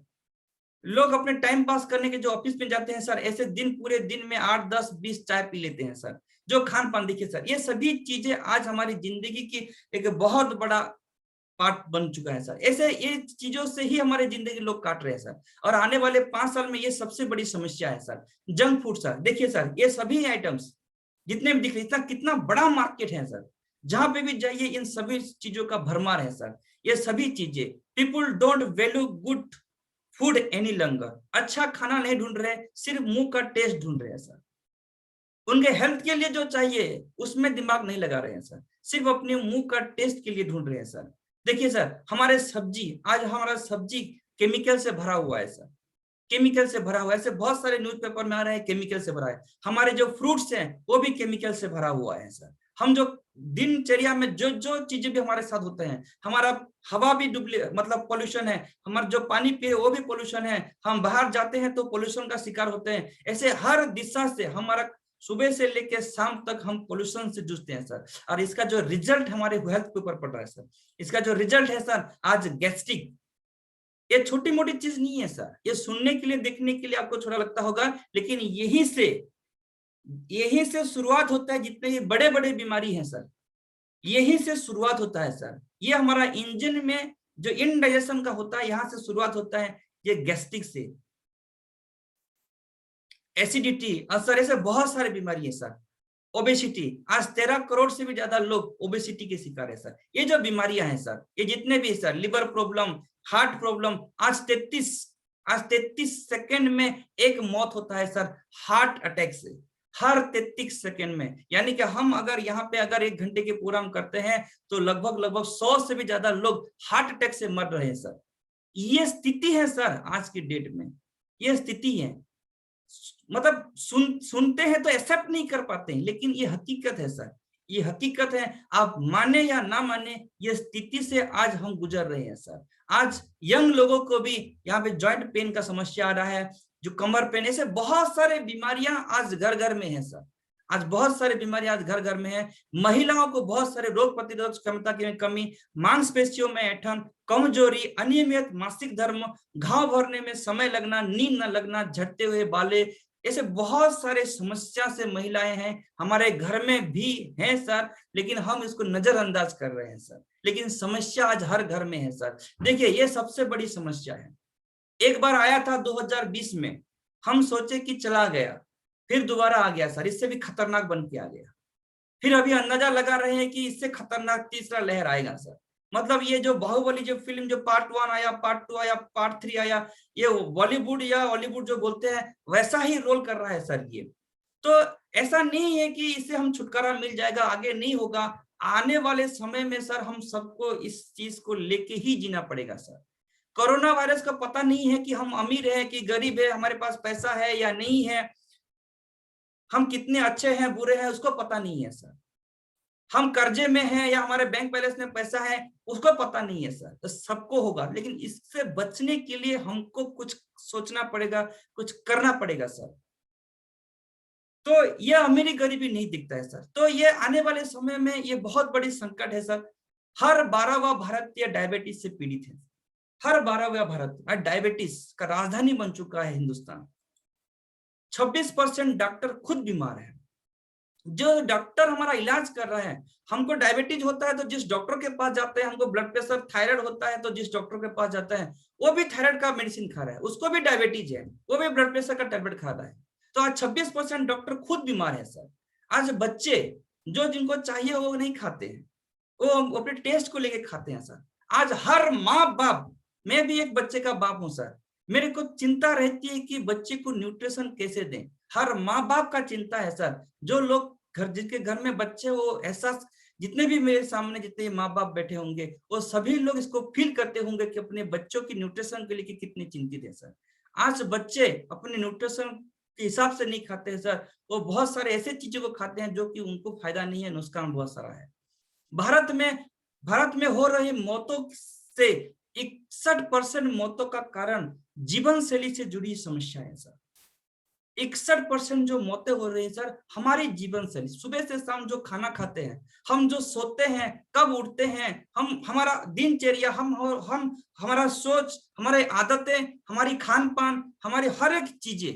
लोग अपने टाइम पास करने के जो ऑफिस में जाते हैं सर, ऐसे दिन पूरे दिन में 8, 10, 20 चाय पी लेते हैं सर। जो खान पान देखिए सर, ये सभी चीजें आज हमारी जिंदगी की एक बहुत बड़ा पार्ट बन चुका है सर। ऐसे ये चीजों से ही हमारे जिंदगी लोग काट रहे हैं सर। और आने वाले 5 साल में ये सबसे बड़ी समस्या है सर। जंक फूड सर, देखिए सर, ये सभी आइटम्स जितने भी दिख रहे, इतना कितना बड़ा मार्केट है सर। जहां पे भी जाइए इन सभी चीजों का भरमार है सर। ये सभी चीजें, people don't value good food any longer. अच्छा खाना नहीं ढूंढ रहे, सिर्फ मुंह का टेस्ट ढूंढ रहे हैं सर। उनके हेल्थ के लिए जो चाहिए उसमें दिमाग नहीं लगा रहे हैं सर, सिर्फ अपने मुंह का टेस्ट के लिए ढूंढ रहे हैं सर। देखिए सर, हमारे सब्जी, आज हमारा सब्जी केमिकल से भरा हुआ है सर, केमिकल से भरा हुआ है। ऐसे बहुत सारे न्यूज़पेपर में आ रहे हैं केमिकल से भरा है। हमारे जो फ्रूट्स हैं वो भी केमिकल से भरा हुआ है सर। हम जो दिनचर्या में जो जो चीजें भी हमारे साथ होते हैं, हमारा हवा भी मतलब पोल्यूशन है, हमारा जो पानी पिए वो भी पोल्यूशन है, हम बाहर जाते हैं तो पोल्यूशन का शिकार होते हैं। ऐसे हर दिशा से हमारा सुबह से लेकर शाम तक हम पोल्यूशन से जूझते हैं सर। और इसका जो रिजल्ट हमारे हेल्थ के ऊपर पड़ रहा है सर, इसका जो रिजल्ट है सर, आज गैस्ट्रिक, ये छोटी मोटी चीज नहीं है सर। ये सुनने के लिए, देखने के लिए आपको थोड़ा लगता होगा, लेकिन यहीं से शुरुआत होता है। जितने ये बड़े बड़े बीमारी हैं सर, यहीं से शुरुआत होता है सर। ये हमारा इंजन में जो इनडाइजेशन का होता है, यहां से शुरुआत होता है, ये गैस्ट्रिक से, एसिडिटी, सर ऐसे बहुत सारे बीमारी है सर। ओबेसिटी, आज 13 करोड़ से भी ज्यादा लोग ओबेसिटी के शिकार है सर। ये जो बीमारियां हैं सर, ये जितने भी है sir, liver problem, heart problem, आज 33 सेकंड में एक मौत होता है सर हार्ट अटैक से, हर 33 सेकंड में। यानी कि हम अगर यहाँ पे अगर 1 घंटे के प्रोग्राम करते हैं तो लगभग 100 से भी ज्यादा लोग हार्ट अटैक से मर रहे हैं सर। ये स्थिति है सर आज की डेट में, ये स्थिति है। मतलब सुनते हैं तो एक्सेप्ट नहीं कर पाते हैं, लेकिन ये हकीकत है सर, ये हकीकत है। आप माने या ना माने, ये स्थिति से आज हम गुजर रहे हैं सर। आज यंग लोगों को भी यहाँ पे जॉइंट पेन का समस्या आ रहा है, जो कमर पेन, ऐसे बहुत सारे बीमारियां आज घर घर में है सर। आज बहुत सारी बीमारियां आज घर घर में है। महिलाओं को बहुत सारे रोग प्रतिरोधक क्षमता की कमी, मांसपेशियों में ऐंठन, कमजोरी, अनियमित मासिक धर्म, घाव भरने में समय लगना, नींद न लगना, झड़ते हुए बाले, ऐसे बहुत सारे समस्या से महिलाएं हैं, हमारे घर में भी हैं सर, लेकिन हम इसको नजरअंदाज कर रहे हैं सर। लेकिन समस्या आज हर घर में है सर। देखिए ये सबसे बड़ी समस्या है। एक बार आया था 2020 में, हम सोचे कि चला गया, फिर दोबारा आ गया सर, इससे भी खतरनाक बन के आ गया। फिर अभी अंदाजा लगा रहे हैं कि इससे खतरनाक तीसरा लहर आएगा सर। मतलब ये जो बाहुबली जो फिल्म, जो पार्ट 1 आया, पार्ट 2 आया, पार्ट 3 आया, ये बॉलीवुड या हॉलीवुड जो बोलते हैं वैसा ही रोल कर रहा है सर ये। तो ऐसा नहीं है कि इससे हम छुटकारा मिल जाएगा, आगे नहीं होगा। आने वाले समय में सर हम सबको इस चीज को लेके ही जीना पड़ेगा सर। कोरोना वायरस का पता नहीं है कि हम अमीर है कि गरीब है, हमारे पास पैसा है या नहीं है, हम कितने अच्छे हैं बुरे हैं उसको पता नहीं है सर, हम कर्जे में हैं या हमारे बैंक बैलेंस में पैसा है उसको पता नहीं है सर। तो सबको होगा, लेकिन इससे बचने के लिए हमको कुछ सोचना पड़ेगा, कुछ करना पड़ेगा सर। तो ये अमीरी गरीबी नहीं दिखता है सर। तो ये आने वाले समय में ये बहुत बड़ी संकट है सर। हर 12वां भारतीय डायबिटीज से पीड़ित है। हर 12वां भारत डायबिटीज का राजधानी बन चुका है हिंदुस्तान। 26% डॉक्टर खुद बीमार है। जो डॉक्टर हमारा इलाज कर रहा है, हमको डायबिटीज होता है तो जिस डॉक्टर के पास जाते हैं, हमको ब्लड प्रेशर थायराइड होता है तो जिस डॉक्टर के पास जाता है वो भी थायराइड का मेडिसिन खा रहा है, उसको भी डायबिटीज है, वो भी ब्लड प्रेशर का टैबलेट खा रहा है। तो आज 26% डॉक्टर खुद बीमार है सर। आज बच्चे जो जिनको चाहिए वो नहीं खाते हैं, वो अपने टेस्ट को लेके खाते हैं सर। आज हर माँ बाप, मैं भी एक बच्चे का बाप हूं सर, मेरे को चिंता रहती है कि बच्चे को न्यूट्रिशन कैसे दें। हर माँ बाप का चिंता है सर। जो लोग घर, जिनके घर में बच्चे, वो ऐसा, जितने भी मेरे सामने जितने माँ बाप बैठे होंगे वो सभी लोग इसको फील करते होंगे कि अपने बच्चों की न्यूट्रिशन के लिए कितनी चिंतित है सर। आज बच्चे अपने न्यूट्रिशन के हिसाब से नहीं खाते हैं सर, वो बहुत सारे ऐसे चीजों को खाते हैं जो कि उनको फायदा नहीं है, नुकसान बहुत सारा है। भारत में हो रही मौतों से 61% मौतों का कारण जीवन शैली से जुड़ी समस्या है सर। 61% जो मौतें हो रही है सर, हमारी जीवन शैली, सुबह से शाम जो खाना खाते हैं, हम जो सोते हैं, कब उठते हैं, हमारा दिनचर्या, हमारा सोच, हमारे आदतें, हमारी खान पान, हमारी हर एक चीजें,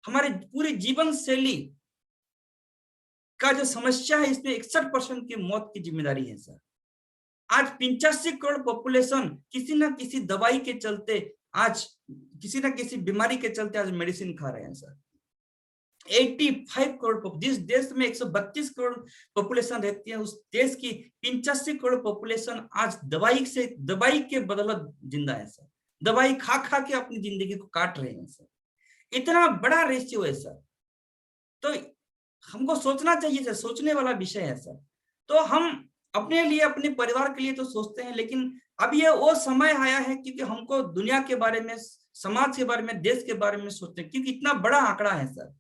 हमारी पूरी जीवन शैली का जो समस्या है, इसमें 61% की मौत की जिम्मेदारी है सर। आज 85 करोड़ पॉपुलेशन किसी ना किसी दवाई के चलते, आज किसी ना किसी बीमारी के चलते आज मेडिसिन खा रहे हैं सर। 85 करोड़, जिस देश में 132 करोड़ पॉपुलेशन रहती है, उस देश की 85 करोड़ पॉपुलेशन आज दवाई के बदौलत जिंदा है सर। दवाई खा खा के अपनी जिंदगी को काट रहे हैं सर। इतना बड़ा रेशियो है सर। तो हमको सोचना चाहिए सर, सोचने वाला विषय है सर। तो हम अपने लिए, अपने परिवार के लिए तो सोचते हैं, लेकिन अब ये वो समय आया है क्योंकि हमको दुनिया के बारे में, समाज के बारे में, देश के बारे में सोचते हैं, क्योंकि इतना बड़ा आंकड़ा है सर।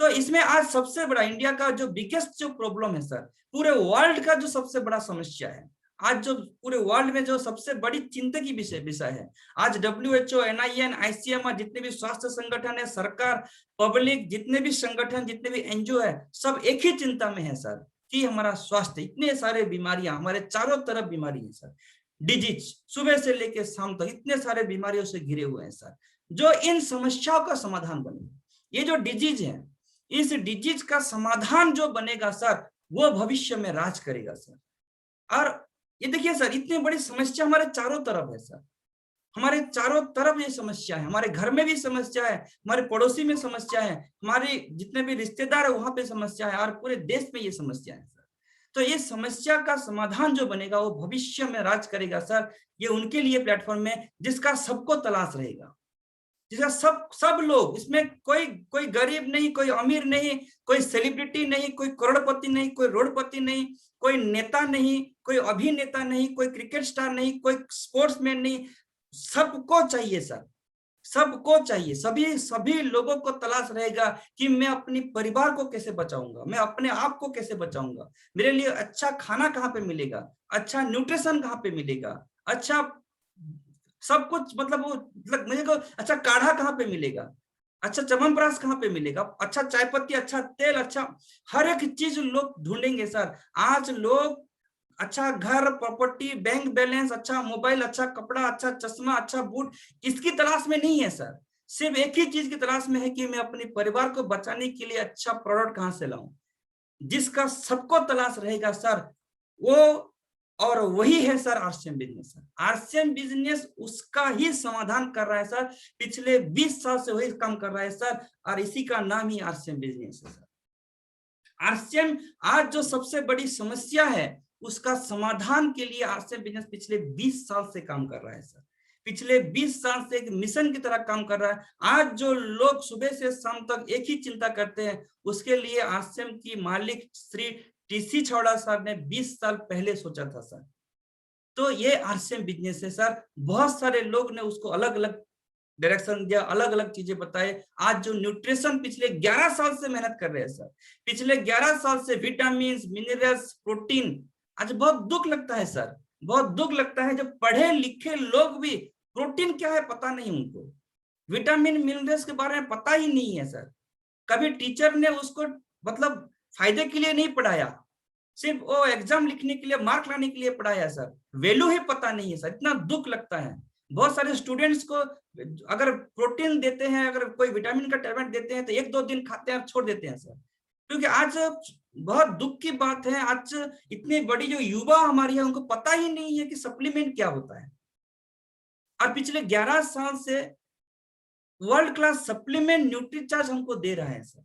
तो इसमें आज सबसे बड़ा इंडिया का जो बिगेस्ट जो प्रॉब्लम है सर, पूरे वर्ल्ड का जो सबसे बड़ा समस्या है, आज जो पूरे वर्ल्ड में जो सबसे बड़ी चिंता की विषय है, आज WHO, NIN, ICMR, जितने भी स्वास्थ्य संगठन है, सरकार, पब्लिक, जितने भी संगठन, जितने भी NGO है, सब एक ही चिंता में है सर कि हमारा स्वास्थ्य, इतने सारे बीमारियां, हमारे चारों तरफ बीमारी है सर। डिजीज सुबह से लेकर शाम तक इतने सारे बीमारियों से घिरे हुए हैं सर। जो इन समस्याओं का समाधान बने, ये जो डिजीज है, इस डिजीज का समाधान जो बनेगा सर, वो भविष्य में राज करेगा सर। और ये देखिए सर, इतनी बड़ी समस्या हमारे चारों तरफ है सर। हमारे चारों तरफ ये समस्या है, हमारे घर में भी समस्या है, हमारे पड़ोसी में समस्या है, हमारे जितने भी रिश्तेदार है वहां पे समस्या है, और पूरे देश में ये समस्या है सर। तो ये समस्या का समाधान जो बनेगा वो भविष्य में राज करेगा सर। ये उनके लिए प्लेटफॉर्म है जिसका सबको तलाश रहेगा, जिसका सब लोग, इसमें कोई गरीब नहीं, कोई अमीर नहीं, कोई सेलिब्रिटी नहीं, कोई करोड़पति नहीं, कोई रोडपति नहीं, कोई नेता नहीं, कोई अभिनेता नहीं, कोई क्रिकेट स्टार नहीं, कोई स्पोर्ट्समैन नहीं, सबको चाहिए सर, सबको चाहिए। सभी लोगों को तलाश रहेगा कि मैं अपने परिवार को कैसे बचाऊंगा, मैं अपने आप को कैसे बचाऊंगा, मेरे लिए अच्छा खाना कहाँ पे मिलेगा, अच्छा न्यूट्रिशन कहाँ पे मिलेगा, अच्छा सब कुछ, मतलब वो मुझे को अच्छा काढ़ा कहाँ पे मिलेगा, अच्छा च्यवनप्राश कहाँ पे मिलेगा, अच्छा चाय पत्ती, अच्छा तेल, अच्छा हर एक चीज लोग ढूंढेंगे सर। आज लोग अच्छा घर, प्रॉपर्टी, बैंक बैलेंस, अच्छा मोबाइल, अच्छा कपड़ा, अच्छा चश्मा, अच्छा बूट, इसकी तलाश में नहीं है सर। सिर्फ एक ही चीज की तलाश में है कि मैं अपने परिवार को बचाने के लिए अच्छा प्रोडक्ट कहां से लाऊं। जिसका सबको तलाश रहेगा सर, वो और वही है sir RCM business. RCM business उसका ही समाधान कर रहा है सर, पिछले 20 साल से वही काम कर रहा है सर, और इसी का नाम ही आरसीएम बिजनेस है सर। आरसीएम आज जो सबसे बड़ी समस्या है उसका समाधान के लिए आरसीएम बिजनेस पिछले 20 साल से काम कर रहा है सर। पिछले 20 साल से एक मिशन की तरह काम कर रहा है। आज जो लोग सुबह से शाम तक एक ही चिंता करते हैं, उसके लिए आरसीएम की मालिक श्री टीसी छावड़ा साहब ने 20 साल पहले सोचा था सर। तो ये आरसीएम बिजनेस है सर। बहुत सारे लोग ने उसको अलग अलग डायरेक्शन दिया, अलग अलग चीजें बताए। आज जो न्यूट्रिशन पिछले 11 साल से मेहनत कर रहे हैं सर, पिछले 11 साल से विटामिन, मिनरल्स, प्रोटीन, आज बहुत दुख लगता है सर, बहुत दुख लगता है जब पढ़े लिखे लोग भी प्रोटीन क्या है पता नहीं उनको, विटामिन मिनरल्स के बारे में पता ही नहीं है सर। कभी टीचर ने उसको मतलब फायदे के लिए नहीं पढ़ाया, सिर्फ वो एग्जाम लिखने के लिए, मार्क लाने के लिए पढ़ाया सर, वैल्यू ही पता नहीं है सर। इतना दुख लगता है। बहुत सारे स्टूडेंट्स को अगर प्रोटीन देते हैं, अगर कोई विटामिन का टैबलेट देते हैं तो 1-2 दिन खाते हैं और छोड़ देते हैं सर। क्योंकि आज बहुत दुख की बात है, आज इतनी बड़ी जो युवा हमारी है उनको पता ही नहीं है कि सप्लीमेंट क्या होता है। और पिछले 11 साल से वर्ल्ड क्लास सप्लीमेंट न्यूट्रीचार्ज हमको दे रहा है सर।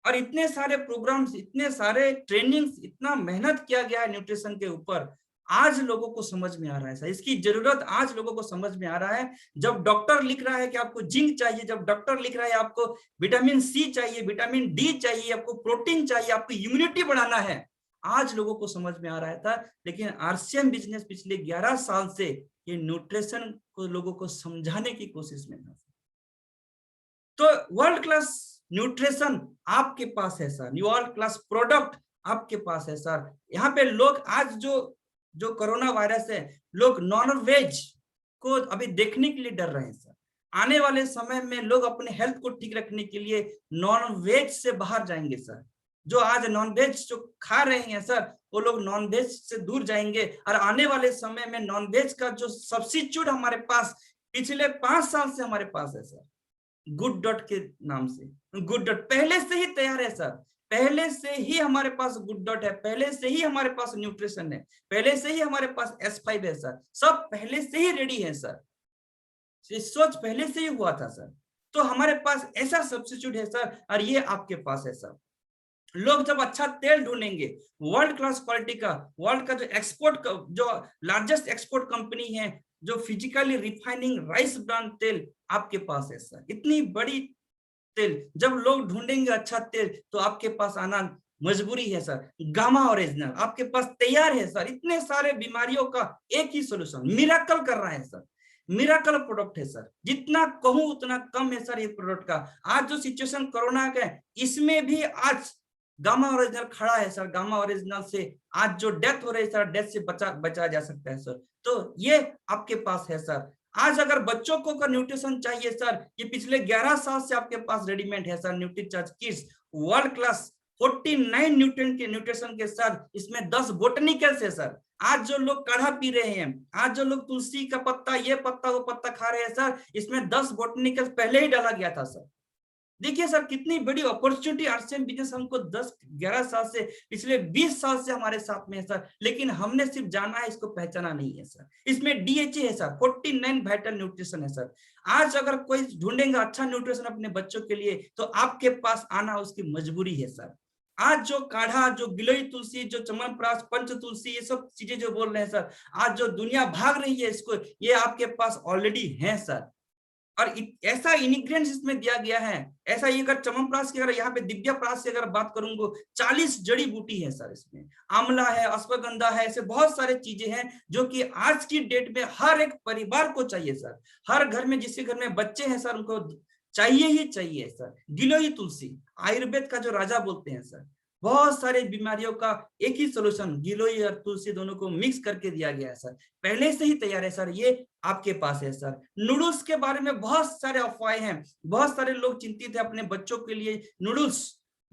और इतने सारे प्रोग्राम्स, इतने सारे ट्रेनिंग्स, इतना मेहनत किया गया है न्यूट्रिशन के ऊपर, आज लोगों को समझ में आ रहा है सर। इसकी जरूरत आज लोगों को समझ में आ रहा है। जब डॉक्टर लिख रहा है कि आपको जिंक चाहिए, जब डॉक्टर लिख रहा है आपको विटामिन सी चाहिए, विटामिन डी चाहिए, आपको प्रोटीन चाहिए, आपको इम्यूनिटी बढ़ाना है, आज लोगों को समझ में आ रहा था। लेकिन आरसीएम बिजनेस पिछले 11 साल से ये न्यूट्रिशन को लोगों को समझाने की कोशिश में था। तो वर्ल्ड क्लास न्यूट्रिशन आपके पास है सर, वर्ल्ड क्लास प्रोडक्ट आपके पास है सर। यहाँ पे लोग आज जो कोरोना वायरस है, लोग नॉन वेज को अभी देखने के लिए डर रहे हैं सर। आने वाले समय में लोग अपने हेल्थ को ठीक रखने के लिए नॉन वेज से बाहर जाएंगे सर। जो आज नॉन वेज जो खा रहे हैं सर, वो लोग नॉन वेज से दूर जाएंगे। और आने वाले समय में नॉन वेज का जो सब्स्टिट्यूट हमारे पास पिछले 5 साल से हमारे पास है सर, गुड डॉट के नाम से। गुड डॉट पहले से ही तैयार है सर, पहले से ही हमारे पास गुड डॉट है, पहले से ही हमारे पास न्यूट्रिशन है, पहले से ही हमारे पास S5 है सर, सब पहले से ही रेडी है सर। सोच पहले से ही हुआ था सर। तो हमारे पास ऐसा सब्स्टिट्यूट है सर, और ये आपके पास है सर। लोग जब अच्छा तेल ढूंढेंगे, वर्ल्ड क्लास क्वालिटी का, वर्ल्ड का जो एक्सपोर्ट, जो लार्जेस्ट एक्सपोर्ट कंपनी है, जो फिजिकली रिफाइनिंग राइस ब्रांड तेल आपके पास है सर। इतनी बड़ी तेल जब लोग ढूंढेंगे अच्छा तेल, तो आपके पास आना मजबूरी है सर। गामा ओरिजिनल आपके पास तैयार है सर। इतने सारे बीमारियों का एक ही सोल्यूशन, मिराकल कर रहा है सर। मिराकल प्रोडक्ट है सर, जितना कहूं उतना कम है सर ये प्रोडक्ट का। आज जो सिचुएशन कोरोना का है, इसमें भी आज गामा ओरिजिनल खड़ा है सर। गामा ओरिजिनल से आज जो डेथ हो रही है सर, डेथ से बचा जा सकता है सर। तो ये आपके पास है सर। आज अगर बच्चों को न्यूट्रिशन चाहिए सर, ये पिछले 11 साल से आपके पास रेडीमेड है sir. Nutricharge kids world class 49 nutrition के साथ, इसमें 10 बोटनिकल्स है सर। आज जो लोग काढ़ा पी रहे हैं, आज जो लोग तुलसी का पत्ता, ये पत्ता, वो पत्ता खा रहे हैं सर, इसमें 10 बोटनिकल्स पहले ही डाला गया था सर। देखिए सर, कितनी बड़ी अपॉर्चुनिटी आरसीएम बिजनेस हमको 10-11 साल से, पिछले 20 साल से हमारे साथ में है सर। लेकिन हमने सिर्फ जाना है, इसको पहचाना नहीं है सर। इसमें डीएचए है सर, 49 वाइटल न्यूट्रिशन है सर। आज अगर कोई ढूंढेगा अच्छा न्यूट्रिशन अपने बच्चों के लिए, तो आपके पास आना उसकी मजबूरी है सर। आज जो काढ़ा, जो गिलोई तुलसी, जो चमनप्राश, पंच तुलसी, ये सब चीजें जो बोल रहे हैं सर, आज जो दुनिया भाग रही है इसको, ये आपके पास ऑलरेडी है सर। और ऐसा इंग्रेडिएंट्स इसमें दिया गया है, ऐसा ये अगर चमनप्राश की, अगर यहाँ पे दिव्या प्राश की अगर बात करूंगा, 40 जड़ी बूटी है सर इसमें, आंवला है, अश्वगंधा है, ऐसे बहुत सारे चीजें हैं जो कि आज की डेट में हर एक परिवार को चाहिए सर। हर घर में, जिसके घर में बच्चे हैं सर, उनको चाहिए ही चाहिए सर। गिलोई तुलसी आयुर्वेद का जो राजा बोलते हैं सर। बहुत सारे बीमारियों का एक ही सोल्यूशन, गिलोई और तुलसी दोनों को मिक्स करके दिया गया है सर। पहले से ही तैयार है सर, ये आपके पास है सर। नूडल्स के बारे में बहुत सारे अफवाहें हैं, बहुत सारे लोग चिंतित है अपने बच्चों के लिए। नूडल्स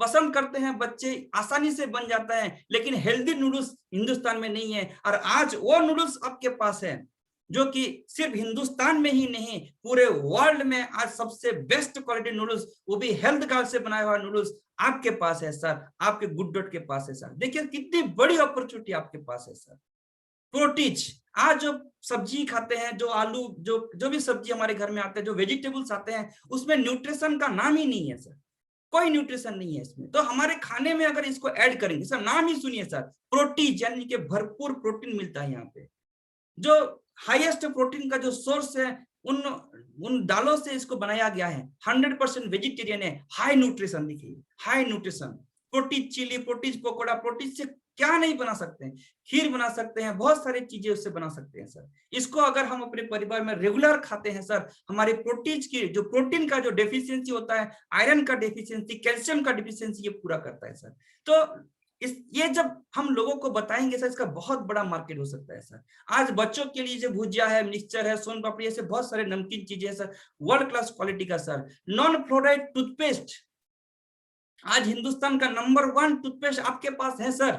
पसंद करते हैं बच्चे, आसानी से बन जाता है, लेकिन हेल्दी नूडल्स हिंदुस्तान में नहीं है। और आज वो नूडल्स आपके पास है जो कि सिर्फ हिंदुस्तान में ही नहीं, पूरे वर्ल्ड में आज सबसे बेस्ट क्वालिटी नूडल्स, वो भी हेल्थ कार्ड से बनाया हुआ नूडल्स आपके पास है सर, आपके गुड डॉट के पास है सर। देखिए कितनी बड़ी अपॉर्चुनिटी आपके पास है सर। प्रोटीज, आज जो सब्जी खाते हैं, जो आलू, जो भी सब्जी हमारे घर में आते हैं, जो वेजिटेबल्स आते हैं, उसमें न्यूट्रिशन का नाम ही नहीं है सर। कोई न्यूट्रिशन नहीं है इसमें। तो हमारे खाने में अगर इसको ऐड करेंगे सर, नाम ही सुनिए सर, प्रोटीज, यानी कि भरपूर प्रोटीन मिलता है यहाँ पे। जो हाईएस्ट प्रोटीन का जो सोर्स है, उन दालों से इसको बनाया गया है। 100% वेजिटेरियन है, हाई न्यूट्रिशन। देखिए हाई न्यूट्रिशन, प्रोटीज चिली, प्रोटीज पकौड़ा, प्रोटीज से क्या नहीं बना सकते हैं, खीर बना सकते हैं, बहुत सारी चीजें उससे बना सकते हैं सर। इसको अगर हम अपने परिवार में रेगुलर खाते हैं सर, हमारे प्रोटीज की जो, प्रोटीन का जो डेफिशिएंसी होता है, आयरन का डेफिशिएंसी, कैल्शियम का डेफिशिएंसी, ये पूरा करता है सर। तो ये जब हम लोगों को बताएंगे सर, इसका बहुत बड़ा मार्केट हो सकता है सर। आज बच्चों के लिए जो भुजिया है, मिक्सचर है, सोन पापड़ी, ऐसे बहुत सारे नमकीन चीजें हैं सर, वर्ल्ड क्लास क्वालिटी का सर। नॉन फ्लोराइड टूथपेस्ट आज हिंदुस्तान का नंबर 1 टूथपेस्ट आपके पास है सर,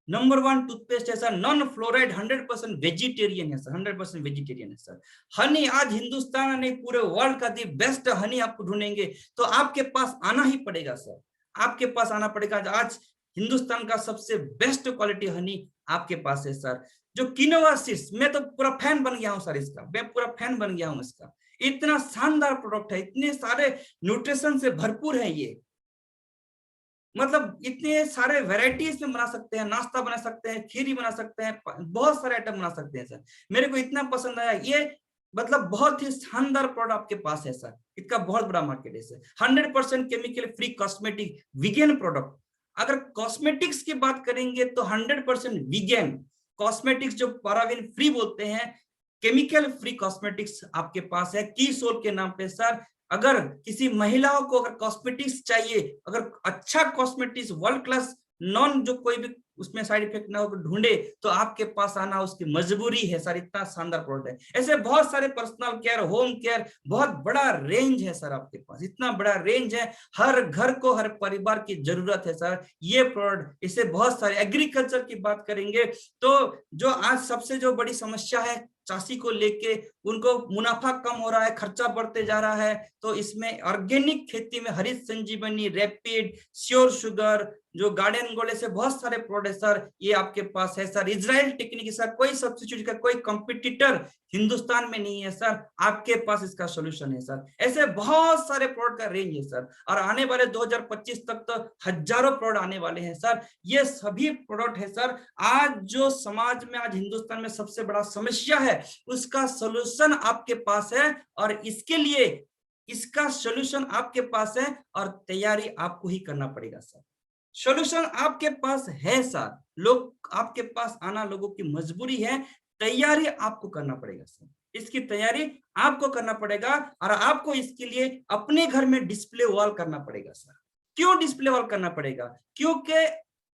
नंबर 1 टूथपेस्ट है सर, नॉन फ्लोराइड, 100% वेजिटेरियन है सर, 100% वेजिटेरियन है सर। हनी आज हिंदुस्तान ने पूरे वर्ल्ड का दी बेस्ट हनी आपको ढूंढेंगे तो आपके पास आना ही पड़ेगा सर, आपके पास आना पड़ेगा। आज हिंदुस्तान का सबसे बेस्ट क्वालिटी हनी आपके पास है सर। जो किनोवा सीड्स, मैं तो पूरा फैन बन गया हूं सर इसका, मैं पूरा फैन बन गया हूं इसका। इतना शानदार प्रोडक्ट है, इतने सारे न्यूट्रिशन से भरपूर है ये, मतलब इतने सारे वैरायटीज में बना सकते हैं, नाश्ता बना सकते हैं, खीरी बना सकते हैं, बहुत सारे आइटम बना सकते हैं सर। मेरे को इतना पसंद आया ये, मतलब बहुत ही शानदार प्रोडक्ट आपके पास है सर, इसका बहुत बड़ा मार्केट है sir. 100% chemical free cosmetic vegan product. अगर कॉस्मेटिक्स की बात करेंगे तो 100% वीगन कॉस्मेटिक्स, जो पैराबेन फ्री बोलते हैं, केमिकल फ्री कॉस्मेटिक्स आपके पास है की सोल के नाम पे सर। अगर किसी महिलाओं को अगर कॉस्मेटिक्स चाहिए, अगर अच्छा कॉस्मेटिक्स वर्ल्ड क्लास, नॉन जो कोई भी उसमें साइड इफेक्ट ना हो ढूंढे तो आपके पास आना उसकी मजबूरी है सर, इतना शानदार प्रोडक्ट है। ऐसे बहुत सारे पर्सनल केयर, होम केयर, बहुत बड़ा रेंज है सर आपके पास, इतना बड़ा रेंज है, हर घर को, हर परिवार की जरूरत है सर ये प्रोडक्ट। इसे बहुत सारे एग्रीकल्चर की बात करेंगे तो जो आज सबसे जो बड़ी समस्या है चाषी को लेके, उनको मुनाफा कम हो रहा है, खर्चा बढ़ते जा रहा है, तो इसमें ऑर्गेनिक खेती में हरित संजीवनी, रैपिड, श्योर शुगर, जो गार्डन गोले से बहुत सारे प्रोडक्ट सर ये आपके पास है सर। इजराइल टेक्निक सर, कोई सब्स्टिट्यूट का कोई कंपटीटर हिंदुस्तान में नहीं है सर, आपके पास इसका सॉल्यूशन है सर। ऐसे बहुत सारे प्रोडक्ट का रेंज है सर, और आने वाले 2025 तक तो हजारों प्रोडक्ट आने वाले हैं सर। ये सभी प्रोडक्ट है सर। आज जो समाज में, आज हिंदुस्तान में सबसे बड़ा समस्या है उसका सॉल्यूशन आपके पास है, और इसके लिए इसका सॉल्यूशन आपके पास है, और तैयारी आपको ही करना पड़ेगा सर। सॉल्यूशन आपके पास है सर, लोग आपके पास आना लोगों की मजबूरी है, तैयारी आपको करना पड़ेगा सर, इसकी तैयारी आपको करना पड़ेगा। और आपको इसके लिए अपने घर में डिस्प्ले वॉल करना पड़ेगा सर। क्यों डिस्प्ले वॉल करना पड़ेगा? क्योंकि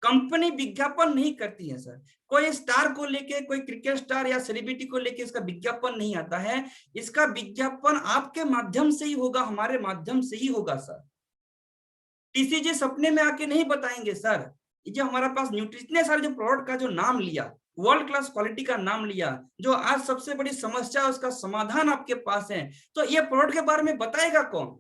कंपनी विज्ञापन नहीं करती है सर, कोई स्टार को लेके, कोई क्रिकेट स्टार या सेलिब्रिटी को लेके इसका विज्ञापन नहीं आता है, इसका विज्ञापन आपके माध्यम से ही होगा, हमारे माध्यम से ही होगा सर। टीसीजी सपने में आके नहीं बताएंगे सर। जो हमारे पास इतने सारे जो प्रोडक्ट का जो नाम लिया, वर्ल्ड क्लास क्वालिटी का नाम लिया, जो आज सबसे बड़ी समस्या है उसका समाधान आपके पास है, तो ये प्रोडक्ट के बारे में बताएगा कौन?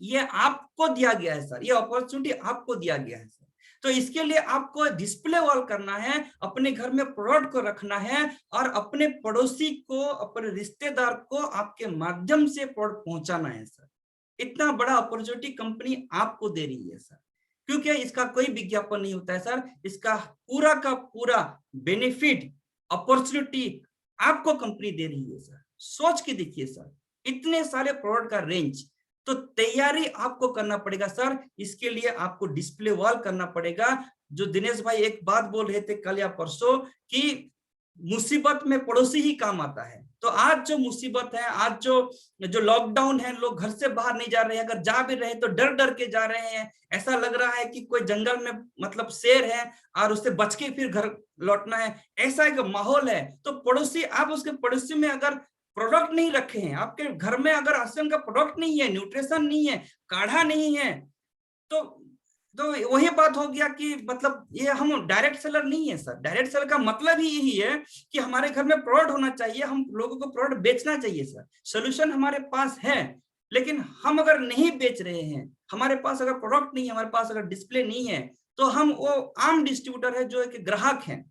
ये आपको दिया गया है सर, ये अपॉर्चुनिटी आपको दिया गया है सर। तो इसके लिए आपको डिस्प्ले वॉल करना है, अपने घर में प्रोडक्ट को रखना है, और अपने पड़ोसी को, अपने रिश्तेदार को आपके माध्यम से प्रोडक्ट पहुंचाना है सर। इतना बड़ा अपॉर्चुनिटी कंपनी आपको दे रही है सर, क्योंकि इसका कोई विज्ञापन नहीं होता है सर, इसका पूरा का पूरा बेनिफिट, अपॉर्चुनिटी आपको कंपनी दे रही है सर। सोच के देखिए सर, इतने सारे प्रोडक्ट का रेंज, तो तैयारी आपको करना पड़ेगा सर। इसके लिए आपको डिस्प्ले वॉल करना पड़ेगा। जो दिनेश भाई एक बात बोल रहे थे कल या परसों कि मुसीबत में पड़ोसी ही काम आता है, तो आज जो मुसीबत है, आज जो लॉकडाउन है, लोग घर से बाहर नहीं जा रहे हैं, अगर जा भी रहे तो डर डर के जा रहे हैं, ऐसा लग रहा है कि कोई जंगल में मतलब शेर है और उससे बच के फिर घर लौटना है, ऐसा एक माहौल है। तो पड़ोसी, आप उसके पड़ोसी में अगर प्रोडक्ट नहीं रखे हैं, आपके घर में अगर आक्सीजन का प्रोडक्ट नहीं है, न्यूट्रिशन नहीं है, काढ़ा नहीं है, तो वही बात हो गया कि मतलब ये हम डायरेक्ट सेलर नहीं है सर। डायरेक्ट सेलर का मतलब ही यही है कि हमारे घर में प्रोडक्ट होना चाहिए, हम लोगों को प्रोडक्ट बेचना चाहिए सर। सोल्यूशन हमारे पास है, लेकिन हम अगर नहीं बेच रहे हैं, हमारे पास अगर प्रोडक्ट नहीं है, हमारे पास अगर डिस्प्ले नहीं है, तो हम वो आम डिस्ट्रीब्यूटर है जो एक ग्राहक है,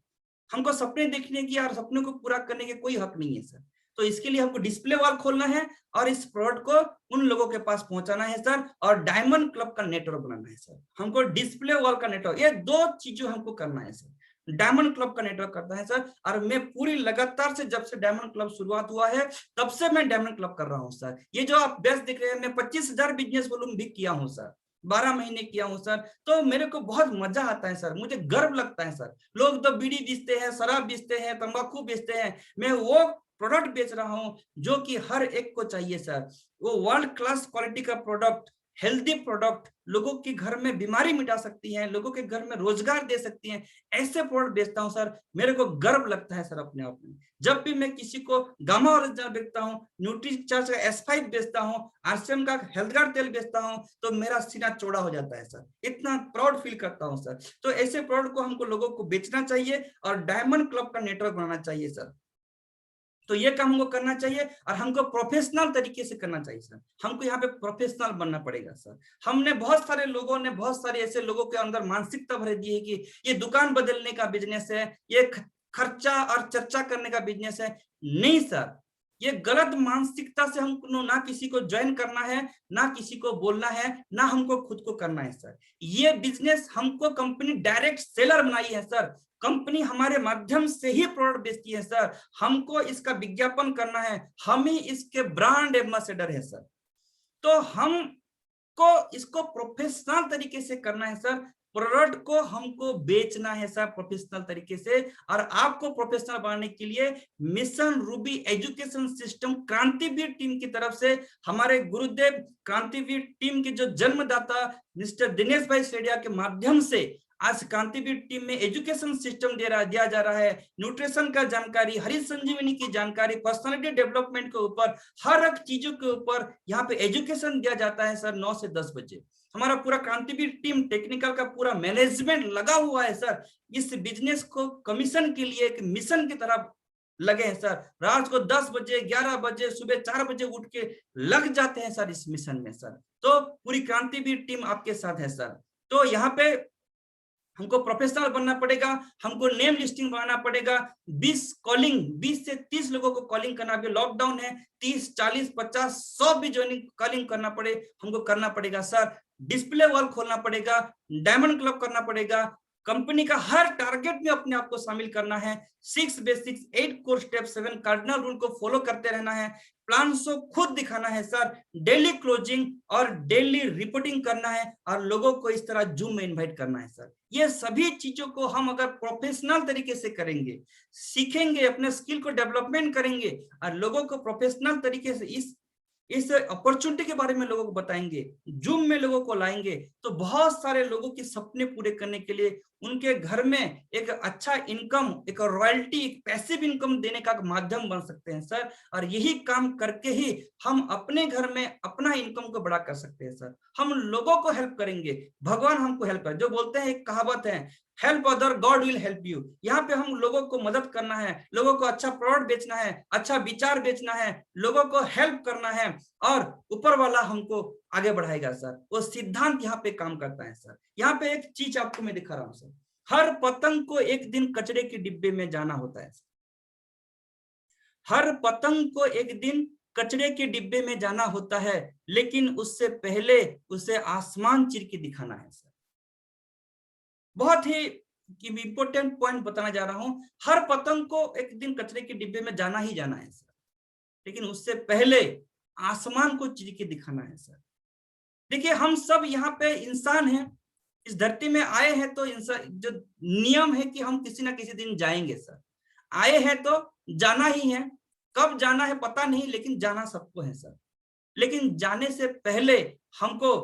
हमको सपने देखने की और सपने को पूरा करने के कोई हक नहीं है सर। तो इसके लिए हमको डिस्प्ले वॉल खोलना है और इस प्रोडक्ट को उन लोगों के पास पहुंचाना है सर, और डायमंड क्लब का नेटवर्क बनाना है सर। हमको डिस्प्ले वॉल का नेटवर्क, ये दो चीजें हमको करना है सर। डायमंड क्लब का नेटवर्क करता है सर, और मैं पूरी लगातार से, जब से डायमंड क्लब शुरुआत हुआ है तब से मैं डायमंड क्लब कर रहा हूँ सर। ये जो आप बेस्ट दिख रहे हैं, मैं 25,000 बिजनेस वॉल्यूम भी किया हूँ सर, 12 महीने किया हूँ सर। तो मेरे को बहुत मजा आता है सर, मुझे गर्व लगता है सर। लोग तो बीड़ी बेचते हैं, शराब बेचते हैं, तंबाकू बेचते हैं, मैं वो प्रोडक्ट बेच रहा हूं जो कि हर एक को चाहिए सर। वो वर्ल्ड क्लास क्वालिटी का प्रोडक्ट, हेल्दी प्रोडक्ट, लोगों के घर में बीमारी मिटा सकती हैं, लोगों के घर में रोजगार दे सकती हैं, ऐसे प्रोडक्ट बेचता हूं सर। मेरे को गर्व लगता है सर अपने आप में। जब भी मैं किसी को गामा ओरिजिनल बेचता हूं, न्यूट्रीचार्ज का S5 बेचता हूं, RCM का हेल्थ गार्ड तेल बेचता हूं, तो मेरा सीना चौड़ा हो जाता है सर, इतना प्राउड फील करता हूं सर। तो ऐसे प्रोडक्ट को हमको लोगों को बेचना चाहिए और डायमंड क्लब का नेटवर्क बनाना चाहिए सर। तो ये काम हमको करना चाहिए और हमको प्रोफेशनल तरीके से करना चाहिए सर। हमको यहाँ पे प्रोफेशनल बनना पड़ेगा सर। हमने बहुत सारे लोगों ने, बहुत सारे ऐसे लोगों के अंदर मानसिकता भर दी है कि ये दुकान बदलने का बिजनेस है, ये खर्चा और चर्चा करने का बिजनेस है। नहीं सर, ये गलत मानसिकता से हमको ना किसी को ज्वाइन करना है, ना किसी को बोलना है, ना हमको खुद को करना है सर। ये बिजनेस हमको कंपनी डायरेक्ट सेलर बनाई है सर, कंपनी हमारे माध्यम से ही प्रोडक्ट बेचती है सर। हमको इसका विज्ञापन करना है, हम ही इसके ब्रांड एम्बेसडर है सर। तो हमको इसको प्रोफेशनल तरीके से करना है सर। प्रोडक्ट को हमको बेचना है सर प्रोफेशनल तरीके से। और आपको प्रोफेशनल बनाने के लिए मिशन रूबी एजुकेशन सिस्टम क्रांतिवीर टीम की तरफ से, हमारे गुरुदेव क्रांतिवीर टीम के जो जन्मदाता मिस्टर दिनेश भाई सेडिया के माध्यम से आज क्रांतिवीर टीम में एजुकेशन सिस्टम दिया जा रहा है। न्यूट्रिशन का जानकारी, हरी संजीवनी की जानकारी, पर्सनालिटी डेवलपमेंट के ऊपर, हर एक चीजों के ऊपर यहाँ पे एजुकेशन दिया जाता है सर 9 से 10 बजे। हमारा पूरा क्रांतिवीर टीम टेक्निकल का पूरा मैनेजमेंट लगा हुआ है सर। इस बिजनेस को कमीशन के लिए एक मिशन की तरह लगे हैं सर। रात को 10 बजे, 11 बजे, सुबह 4 बजे उठ के लग जाते हैं सर इस मिशन में सर। तो पूरी क्रांतिवीर टीम आपके साथ है सर। तो यहाँ पे हमको प्रोफेशनल बनना पड़ेगा, हमको नेम लिस्टिंग बनाना पड़ेगा। 20 से 30 लोगों को कॉलिंग करना, भी लॉकडाउन है, 30, 40, 50, 100 भी ज्वाइनिंग कॉलिंग करना पड़े, हमको करना पड़ेगा सर। डिस्प्ले वॉल खोलना पड़ेगा, डायमंड क्लब करना पड़ेगा, कंपनी का हर टारगेट में अपने आप को शामिल करना है। 6 basics, 8 core step, 7 cardinal rule को फॉलो करते रहना है। प्लान को खुद दिखाना है सर, डेली क्लोजिंग और डेली रिपोर्टिंग करना है और लोगों को इस तरह जूम में इनवाइट करना है सर। ये सभी चीजों को हम अगर प्रोफेशनल तरीके से करेंगे, सीखेंगे, अपने स्किल को डेवलपमेंट करेंगे और लोगों को प्रोफेशनल तरीके से इस अपॉर्चुनिटी के बारे में लोगों को बताएंगे, जूम में लोगों को लाएंगे, तो बहुत सारे लोगों के सपने पूरे करने के लिए उनके घर में एक अच्छा इनकम, एक रॉयल्टी, एक पैसिव इनकम देने का माध्यम बन सकते हैं सर। और यही काम करके ही हम अपने घर में अपना इनकम को बड़ा कर सकते हैं सर। हम लोगों को हेल्प करेंगे, भगवान हमको हेल्प करे। जो बोलते हैं, एक कहावत है, help other God will help you. यहाँ पे हम लोगों को मदद करना है, लोगों को अच्छा प्रोडक्ट बेचना है, अच्छा विचार बेचना है, लोगों को हेल्प करना है और ऊपर वाला हमको आगे बढ़ाएगा सर। वो सिद्धांत यहाँ पे काम करता है सर। यहाँ पे एक चीज आपको मैं दिखा रहा हूँ सर, हर पतंग को एक दिन कचरे के डिब्बे में जाना होता है सर। हर पतंग को एक दिन कचरे के डिब्बे में जाना होता है, लेकिन उससे पहले उसे आसमान चिर के दिखाना है सर। बहुत ही इंपॉर्टेंट पॉइंट बताना जा रहा हूं। हर पतंग को एक दिन कचरे के डिब्बे में जाना ही जाना है सर, लेकिन उससे पहले आसमान को चीर के दिखाना है सर। देखिए, हम सब यहाँ पे इंसान हैं, इस धरती में आए हैं, तो इंसान जो नियम है कि हम किसी ना किसी दिन जाएंगे सर। आए हैं तो जाना ही है, कब जाना है पता नहीं, लेकिन जाना सबको है सर। लेकिन जाने से पहले हमको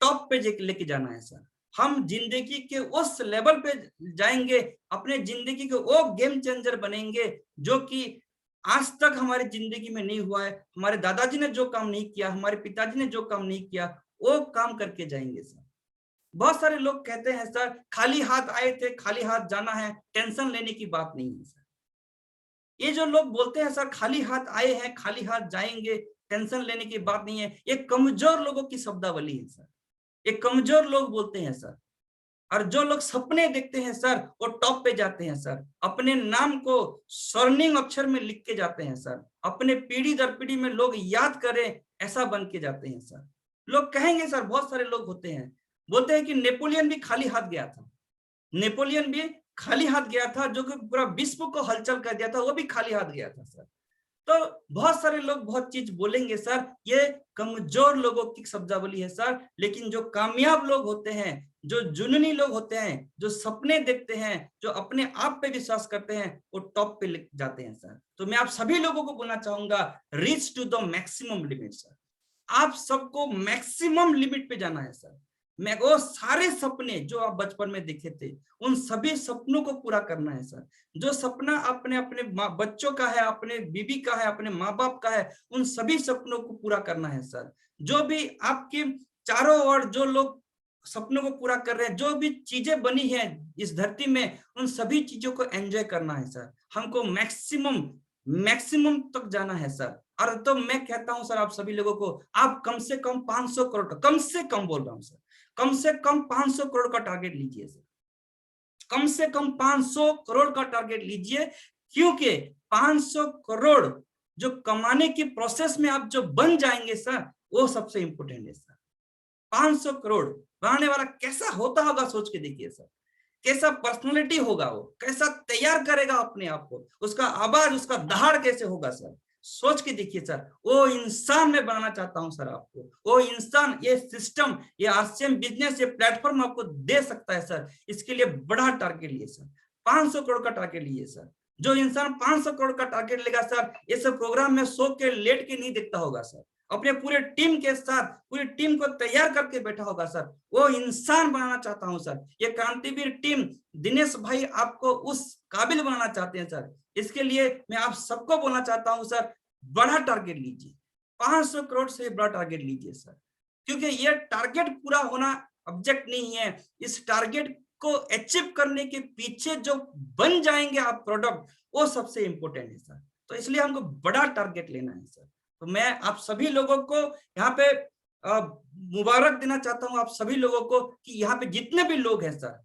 टॉप पे लेके जाना है सर। हम जिंदगी के उस लेवल पे जाएंगे, अपने जिंदगी के वो गेम चेंजर बनेंगे जो कि आज तक हमारी जिंदगी में नहीं हुआ है। हमारे दादाजी ने जो काम नहीं किया, हमारे पिताजी ने जो काम नहीं किया, वो काम करके जाएंगे सर। बहुत सारे लोग कहते हैं सर, खाली हाथ आए थे, खाली हाथ जाना है, टेंशन लेने की बात नहीं है सर। ये जो लोग बोलते हैं सर खाली हाथ आए हैं, खाली हाथ जाएंगे, टेंशन लेने की बात नहीं है, ये कमजोर लोगों की शब्दावली है सर। ये कमजोर लोग बोलते हैं सर। और जो लोग सपने देखते हैं सर, वो टॉप पे जाते हैं सर। अपने नाम को स्वर्णिम अक्षर में लिख के जाते हैं सर। अपने पीढ़ी दर पीढ़ी में लोग याद करें, ऐसा बन के जाते हैं सर। लोग कहेंगे सर, बहुत सारे लोग होते हैं, बोलते हैं कि नेपोलियन भी खाली हाथ गया था, नेपोलियन भी खाली हाथ गया था, जो कि पूरा विश्व को हलचल कर दिया था, वो भी खाली हाथ गया था सर। तो बहुत सारे लोग बहुत चीज बोलेंगे सर, ये कमजोर लोगों की शब्दावली है सर। लेकिन जो कामयाब लोग होते हैं, जो जुनूनी लोग होते हैं, जो सपने देखते हैं, जो अपने आप पे विश्वास करते हैं, वो टॉप पे जाते हैं सर। तो मैं आप सभी लोगों को बोलना चाहूंगा, reach to the maximum limit sir. आप सबको मैक्सिमम लिमिट पे जाना है सर। मैं वो सारे सपने जो आप बचपन में देखे थे, उन सभी सपनों को पूरा करना है सर। जो सपना अपने अपने बच्चों का है, अपने बीवी का है, अपने माँ बाप का है, उन सभी सपनों को पूरा करना है सर। जो भी आपके चारों ओर जो लोग सपनों को पूरा कर रहे हैं, जो भी चीजें बनी है इस धरती में, उन सभी चीजों को एंजॉय करना है सर। हमको मैक्सिमम मैक्सिमम तक जाना है सर। और तो मैं कहता हूं सर आप सभी लोगों को, आप कम से कम 500 करोड़ का, कम से कम बोल रहा हूं सर, कम से कम 500 करोड़ का टारगेट लीजिए सर। कम से कम 500 करोड़ का टारगेट लीजिए, क्योंकि 500 करोड़ जो कमाने की प्रोसेस में आप जो बन जाएंगे सर, वो सबसे इंपॉर्टेंट है सर। 500 करोड़ बनाने वाला कैसा होता होगा सोच के देखिए सर। कैसा पर्सनालिटी होगा वो, कैसा तैयार करेगा अपने आप को, उसका आवाज, उसका दहाड़ कैसे होगा सर। सोच के देखिए सर, वो इंसान मैं बनाना चाहता हूं सर आपको। वो इंसान, ये सिस्टम, ये आरसीएम बिजनेस, ये प्लेटफॉर्म आपको दे सकता है सर। इसके लिए बड़ा टारगेट लिए सर, 500 करोड़ का टारगेट लिए सर। जो इंसान 500 करोड़ का टारगेट लेगा सर, ये सब प्रोग्राम में सो के लेट के नहीं देखता होगा सर, अपने पूरे टीम के साथ पूरी टीम को तैयार करके बैठा होगा सर। वो इंसान बनाना चाहता हूं सर। ये क्रांतिवीर टीम, दिनेश भाई आपको उस काबिल बनाना चाहते हैं सर। इसके लिए मैं आप सबको बोलना चाहता हूं सर, बड़ा टारगेट लीजिए, 500 करोड़ से बड़ा टारगेट लीजिए सर। क्योंकि ये टारगेट पूरा होना ऑब्जेक्ट नहीं है, इस टारगेट को अचीव करने के पीछे जो बन जाएंगे आप प्रोडक्ट, वो सबसे इंपॉर्टेंट है सर। तो इसलिए हमको बड़ा टारगेट लेना है सर। तो मैं आप सभी लोगों को यहाँ पे मुबारक देना चाहता हूँ, आप सभी लोगों को, कि यहाँ पे जितने भी लोग हैं सर,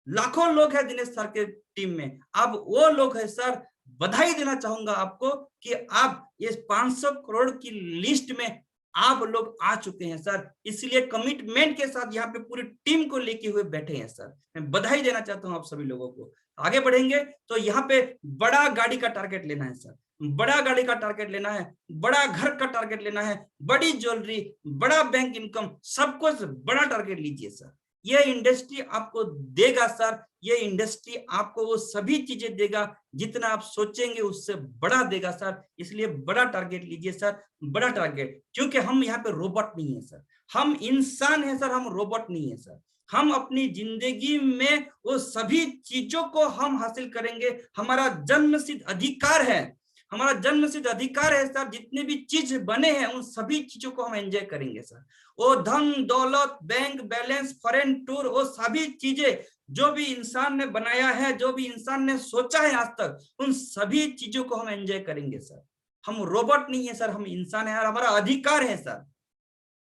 लाखों लोग हैं दिनेश सर के टीम में, आप वो लोग हैं सर। बधाई देना चाहूंगा आपको कि आप ये 500 करोड़ की लिस्ट में आप लोग आ चुके हैं सर। इसलिए कमिटमेंट के साथ यहाँ पे पूरी टीम को लेके हुए बैठे हैं सर। मैं बधाई देना चाहता हूँ आप सभी लोगों को। आगे बढ़ेंगे तो यहाँ पे बड़ा गाड़ी का टारगेट लेना है सर, बड़ा गाड़ी का टारगेट लेना है, बड़ा घर का टारगेट लेना है, बड़ी ज्वेलरी, बड़ा बैंक इनकम, सब कुछ बड़ा टारगेट लीजिए सर। ये इंडस्ट्री आपको देगा सर, ये इंडस्ट्री आपको वो सभी चीजें देगा जितना आप सोचेंगे उससे बड़ा देगा सर। इसलिए बड़ा टारगेट लीजिए सर, बड़ा टारगेट। क्योंकि हम यहाँ पे रोबोट नहीं है सर, हम इंसान है सर, हम रोबोट नहीं है सर। हम अपनी जिंदगी में वो सभी चीजों को हम हासिल करेंगे, हमारा जन्मसिद्ध अधिकार है, हमारा जन्मसिद्ध अधिकार है सर। जितने भी चीज बने हैं उन सभी चीजों को हम एंजॉय करेंगे सर। वो धन दौलत, बैंक बैलेंस, फॉरेन टूर, वो सभी चीजें जो भी इंसान ने बनाया है, जो भी इंसान ने सोचा है आज तक, उन सभी चीजों को हम एंजॉय करेंगे सर। हम रोबोट नहीं है सर, हम इंसान है और हमारा अधिकार है सर।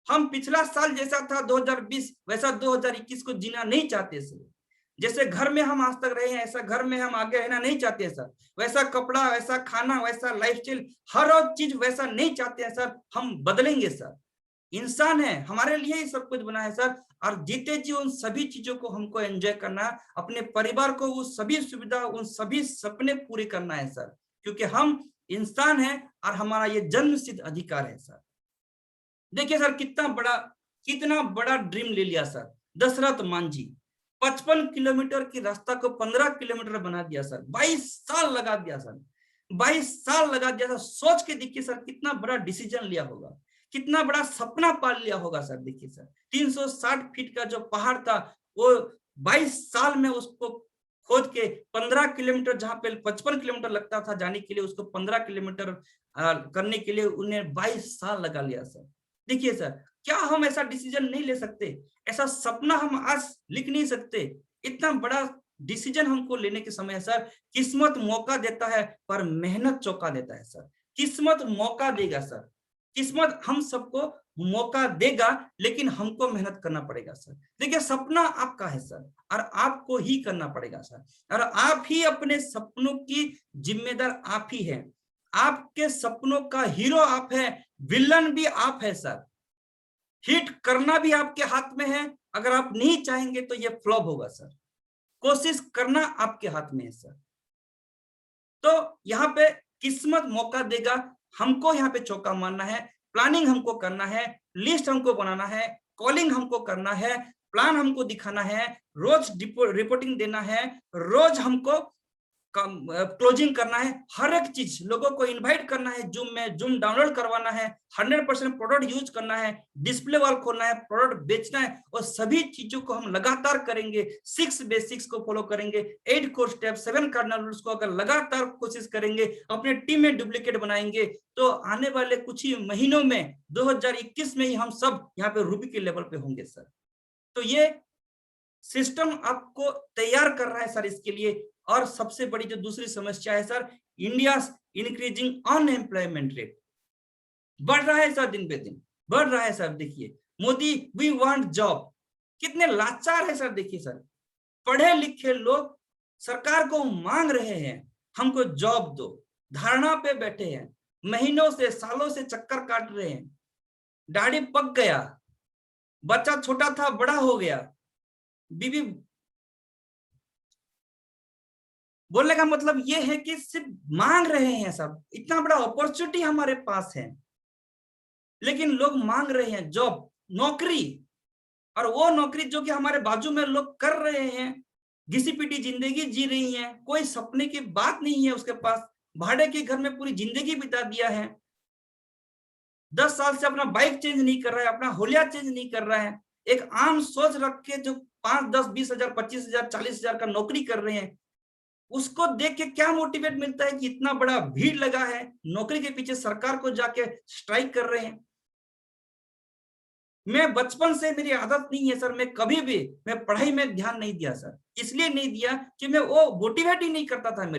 हम पिछला साल जैसा था 2020 वैसा 2021 को जीना नहीं चाहते सर। जैसे घर में हम आज तक रहे हैं ऐसा घर में हम आगे रहना नहीं चाहते सर। वैसा कपड़ा, वैसा खाना, वैसा लाइफस्टाइल, हर चीज वैसा नहीं चाहते हैं सर। हम बदलेंगे सर। इंसान है, हमारे लिए ही सब कुछ बना है सर। और जीते जी उन सभी चीजों को हमको एंजॉय करना है, अपने परिवार को वो सभी सुविधा, उन सभी सपने पूरे करना है सर। क्योंकि हम इंसान हैं और हमारा ये जन्मसिद्ध अधिकार है सर। देखिए सर, कितना बड़ा ड्रीम ले लिया सर दशरथ मांझी। 55 किलोमीटर की रास्ता को 15 किलोमीटर बना दिया सर। 22 साल लगा दिया सर, 22 साल लगा दिया सर। सोच के देखिए सर, कितना बड़ा डिसीजन लिया होगा, कितना बड़ा सपना पाल लिया होगा सर। देखिए सर, 360 फीट का जो पहाड़ था, वो 22 साल में उसको खोद के 15 किलोमीटर, जहां पे 55 किलोमीटर लगता था जाने के लिए, उसको 15 किलोमीटर करने के लिए उन्हें 22 साल लगा लिया सर। देखिए सर, क्या हम ऐसा डिसीजन नहीं ले सकते? ऐसा सपना हम आज लिख नहीं सकते? इतना बड़ा डिसीजन हमको लेने के समय है सर। किस्मत मौका देता है पर मेहनत चौका देता है सर। किस्मत मौका देगा सर, किस्मत हम सबको मौका देगा, लेकिन हमको मेहनत करना पड़ेगा सर। देखिए, सपना आपका है सर और आपको ही करना पड़ेगा सर। और आप ही अपने सपनों की जिम्मेदार आप ही हैं। आपके सपनों का हीरो आप है, विलन भी आप है सर। हिट करना भी आपके हाथ में है। अगर आप नहीं चाहेंगे तो ये फ्लॉप होगा सर। कोशिश करना आपके हाथ में है सर। तो यहाँ पे किस्मत मौका देगा, हमको यहाँ पे चौका मारना है। प्लानिंग हमको करना है, लिस्ट हमको बनाना है, कॉलिंग हमको करना है, प्लान हमको दिखाना है, रोज रिपोर्टिंग देना है, रोज हमको क्लोजिंग करना है, हर एक चीज लोगों को इनवाइट करना है, जूम में जूम डाउनलोड करवाना है, 100% प्रोडक्ट यूज करना है, डिस्प्ले वॉल खोलना है, प्रोडक्ट बेचना है, और सभी चीजों को हम लगातार करेंगे। 6 बेसिक्स को फॉलो करेंगे, 8 कोर स्टेप, 7 कार्डिनल रूल्स को अगर लगातार कोशिश करेंगे, अपने टीम में डुप्लीकेट बनाएंगे, तो आने वाले कुछ ही महीनों में 2021 में ही हम सब यहाँ पे रूबी के लेवल पे होंगे सर। तो ये सिस्टम आपको तैयार कर रहा है सर इसके लिए। और सबसे बड़ी जो दूसरी समस्या है sir, India increasing unemployment rate, बढ़ रहा है सर, दिन पे दिन बढ़ रहा है सर। देखिए मोदी वी वांट जॉब, कितने लाचार है सर। देखिए सर, पढ़े लिखे लोग सरकार को मांग रहे हैं हमको जॉब दो, धरना पे बैठे हैं, महीनों से सालों से चक्कर काट रहे हैं, दाढ़ी पक गया, बच्चा छोटा था बड़ा हो गया, बीवी। बोलने का मतलब ये है कि सिर्फ मांग रहे हैं सब, इतना बड़ा अपॉर्चुनिटी हमारे पास है, लेकिन लोग मांग रहे हैं जॉब, नौकरी। और वो नौकरी जो कि हमारे बाजू में लोग कर रहे हैं, घिसी पिटी जिंदगी जी रही है, कोई सपने की बात नहीं है उसके पास, भाड़े के घर में पूरी जिंदगी बिता दिया है, 10 साल से अपना बाइक चेंज नहीं कर रहा है, अपना होलिया चेंज नहीं कर रहा है, एक आम सोच रख के जो 5, 10, 20 हजार, 25 हजार, 40 हजार का नौकरी कर रहे हैं, उसको देख के क्या मोटिवेट मिलता है कि इतना बड़ा भीड़ लगा है नौकरी के पीछे, सरकार को जाके स्ट्राइक कर रहे हैं। मैं बचपन से, मेरी आदत नहीं है सर, मैं कभी भी मैं पढ़ाई में ध्यान नहीं दिया सर, इसलिए नहीं दिया कि मैं वो मोटिवेट ही नहीं करता था।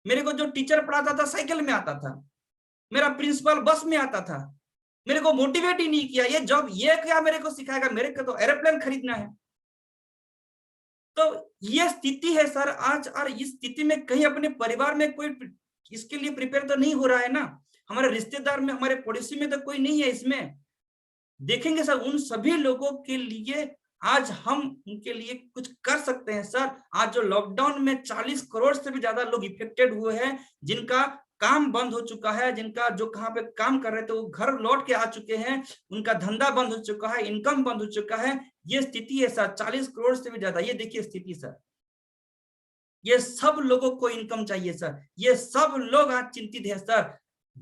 मेरे को जो टीचर पढ़ाता था साइकिल में आता था, मेरा प्रिंसिपल बस में आता था, मेरे को मोटिवेट ही नहीं किया। ये जॉब ये क्या मेरे को सिखाएगा, मेरे को तो एरोप्लेन खरीदना है। तो ये स्थिति है सर आज। और इस स्थिति में कहीं अपने परिवार में कोई इसके लिए प्रिपेयर तो नहीं हो रहा है ना, हमारे रिश्तेदार में, हमारे पड़ोसी में तो कोई नहीं है इसमें। देखेंगे सर, उन सभी लोगों के लिए आज हम उनके लिए कुछ कर सकते हैं सर। आज जो लॉकडाउन में 40 करोड़ से भी ज्यादा लोग इफेक्टेड हुए हैं, जिनका काम बंद हो चुका है, जिनका जो कहाँ पे काम कर रहे थे वो घर लौट के आ चुके हैं, उनका धंधा बंद हो चुका है, इनकम बंद हो चुका है, ये स्थिति है सर। 40 करोड़ से भी ज्यादा, ये देखिए स्थिति सर। ये सब लोगों को इनकम चाहिए सर, ये सब लोग आज चिंतित है सर,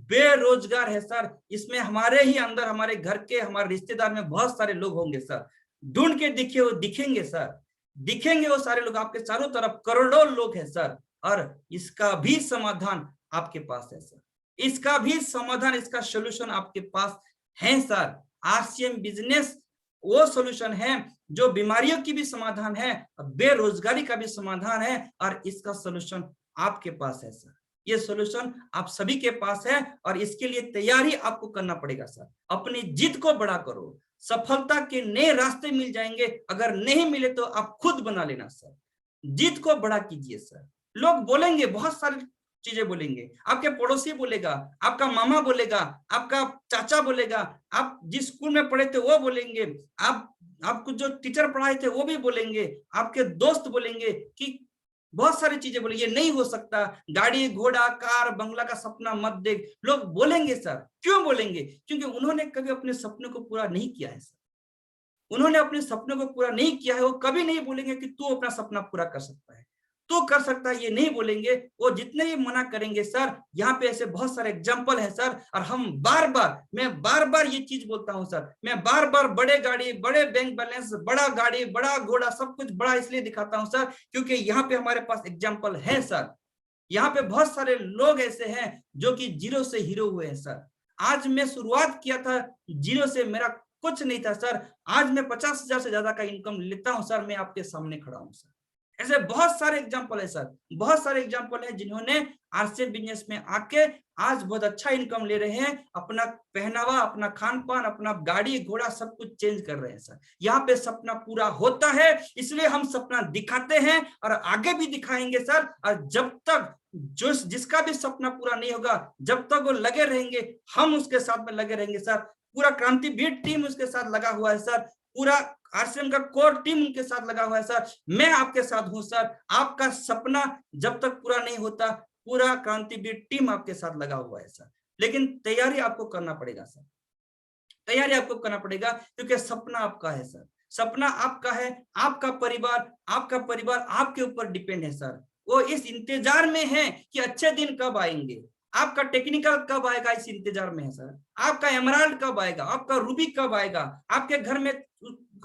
बेरोजगार है सर। इसमें हमारे ही अंदर, हमारे घर के, हमारे रिश्तेदार में बहुत सारे लोग होंगे सर, ढूंढ के दिखे वो दिखेंगे सर, दिखेंगे वो सारे लोग आपके चारों तरफ, करोड़ों लोग हैं सर। और इसका भी समाधान आपके पास है सर, इसका भी समाधान, इसका सोल्यूशन आपके पास है सर। आरसीएम बिजनेस वो सोल्यूशन है जो बीमारियों की भी समाधान है, बेरोजगारी का भी समाधान है, और इसका सोल्यूशन आपके पास है सर। ये सोल्यूशन आप सभी के पास है, और इसके लिए तैयारी आपको करना पड़ेगा सर। अपनी जिद को बड़ा करो, सफलता के नए रास्ते मिल जाएंगे, अगर नहीं मिले तो आप खुद बना लेना सर। जिद को बड़ा कीजिए सर। लोग बोलेंगे, बहुत सारी चीजें बोलेंगे, आपके पड़ोसी बोलेगा, आपका मामा बोलेगा, आपका चाचा बोलेगा, आप जिस स्कूल में पढ़े थे वो बोलेंगे, आपको जो टीचर पढ़ाए थे वो भी बोलेंगे, आपके दोस्त बोलेंगे कि बहुत सारी चीजें बोलेंगे, ये नहीं हो सकता, गाड़ी घोड़ा कार बंगला का सपना मत देख। लोग बोलेंगे सर, क्यों बोलेंगे? क्योंकि उन्होंने कभी अपने सपने को पूरा नहीं किया है सर, उन्होंने अपने सपनों को पूरा नहीं किया है। वो कभी नहीं बोलेंगे कि तू अपना सपना पूरा कर सकता है, तू कर सकता है, ये नहीं बोलेंगे। वो जितने भी मना करेंगे सर, यहाँ पे ऐसे बहुत सारे एग्जाम्पल है सर। और हम मैं बार बार ये चीज बोलता हूँ सर, मैं बार बार बड़े गाड़ी, बड़े बैंक बैलेंस, बड़ा गाड़ी, बड़ा घोड़ा, सब कुछ बड़ा इसलिए दिखाता हूँ सर क्योंकि यहाँ पे हमारे पास एग्जाम्पल है सर। यहाँ पे बहुत सारे लोग ऐसे हैं जो कि जीरो से हीरो हुए हैं सर। आज मैं शुरुआत किया था जीरो से, मेरा कुछ नहीं था सर, आज मैं 50,000 से ज्यादा का इनकम लेता हूं सर, मैं आपके सामने खड़ा हूं सर। ऐसे बहुत सारे एग्जांपल है सर, बहुत सारे एग्जांपल है जिन्होंने आरसीएम बिजनेस में आके आज बहुत अच्छा इनकम ले रहे हैं, अपना पहनावा, अपना खान पान, अपना गाड़ी घोड़ा सब कुछ चेंज कर रहे हैं सर। यहाँ पे सपना पूरा होता है, इसलिए हम सपना दिखाते हैं और आगे भी दिखाएंगे सर। और जब तक जिसका भी सपना पूरा नहीं होगा, जब तक वो लगे रहेंगे, हम उसके साथ में लगे रहेंगे सर। पूरा क्रांतिवीर टीम उसके साथ लगा हुआ है सर, पूरा आरसीएम का कोर टीम उनके साथ लगा हुआ है सर। मैं आपके साथ हूं सर। आपका सपना जब तक पूरा नहीं होता, पूरा क्रांतिवीर टीम आपके साथ लगा हुआ है सर। लेकिन तैयारी आपको करना पड़ेगा सर, तैयारी आपको करना पड़ेगा, क्योंकि सपना आपका है सर, सपना आपका है। आपका परिवार आपके ऊपर डिपेंड है सर। वो इस इंतजार में है कि अच्छे दिन कब आएंगे, आपका टेक्निकल कब आएगा, इस इंतजार में है सर। आपका एमराल्ड कब आएगा, आपका रूबी कब आएगा, आपके घर में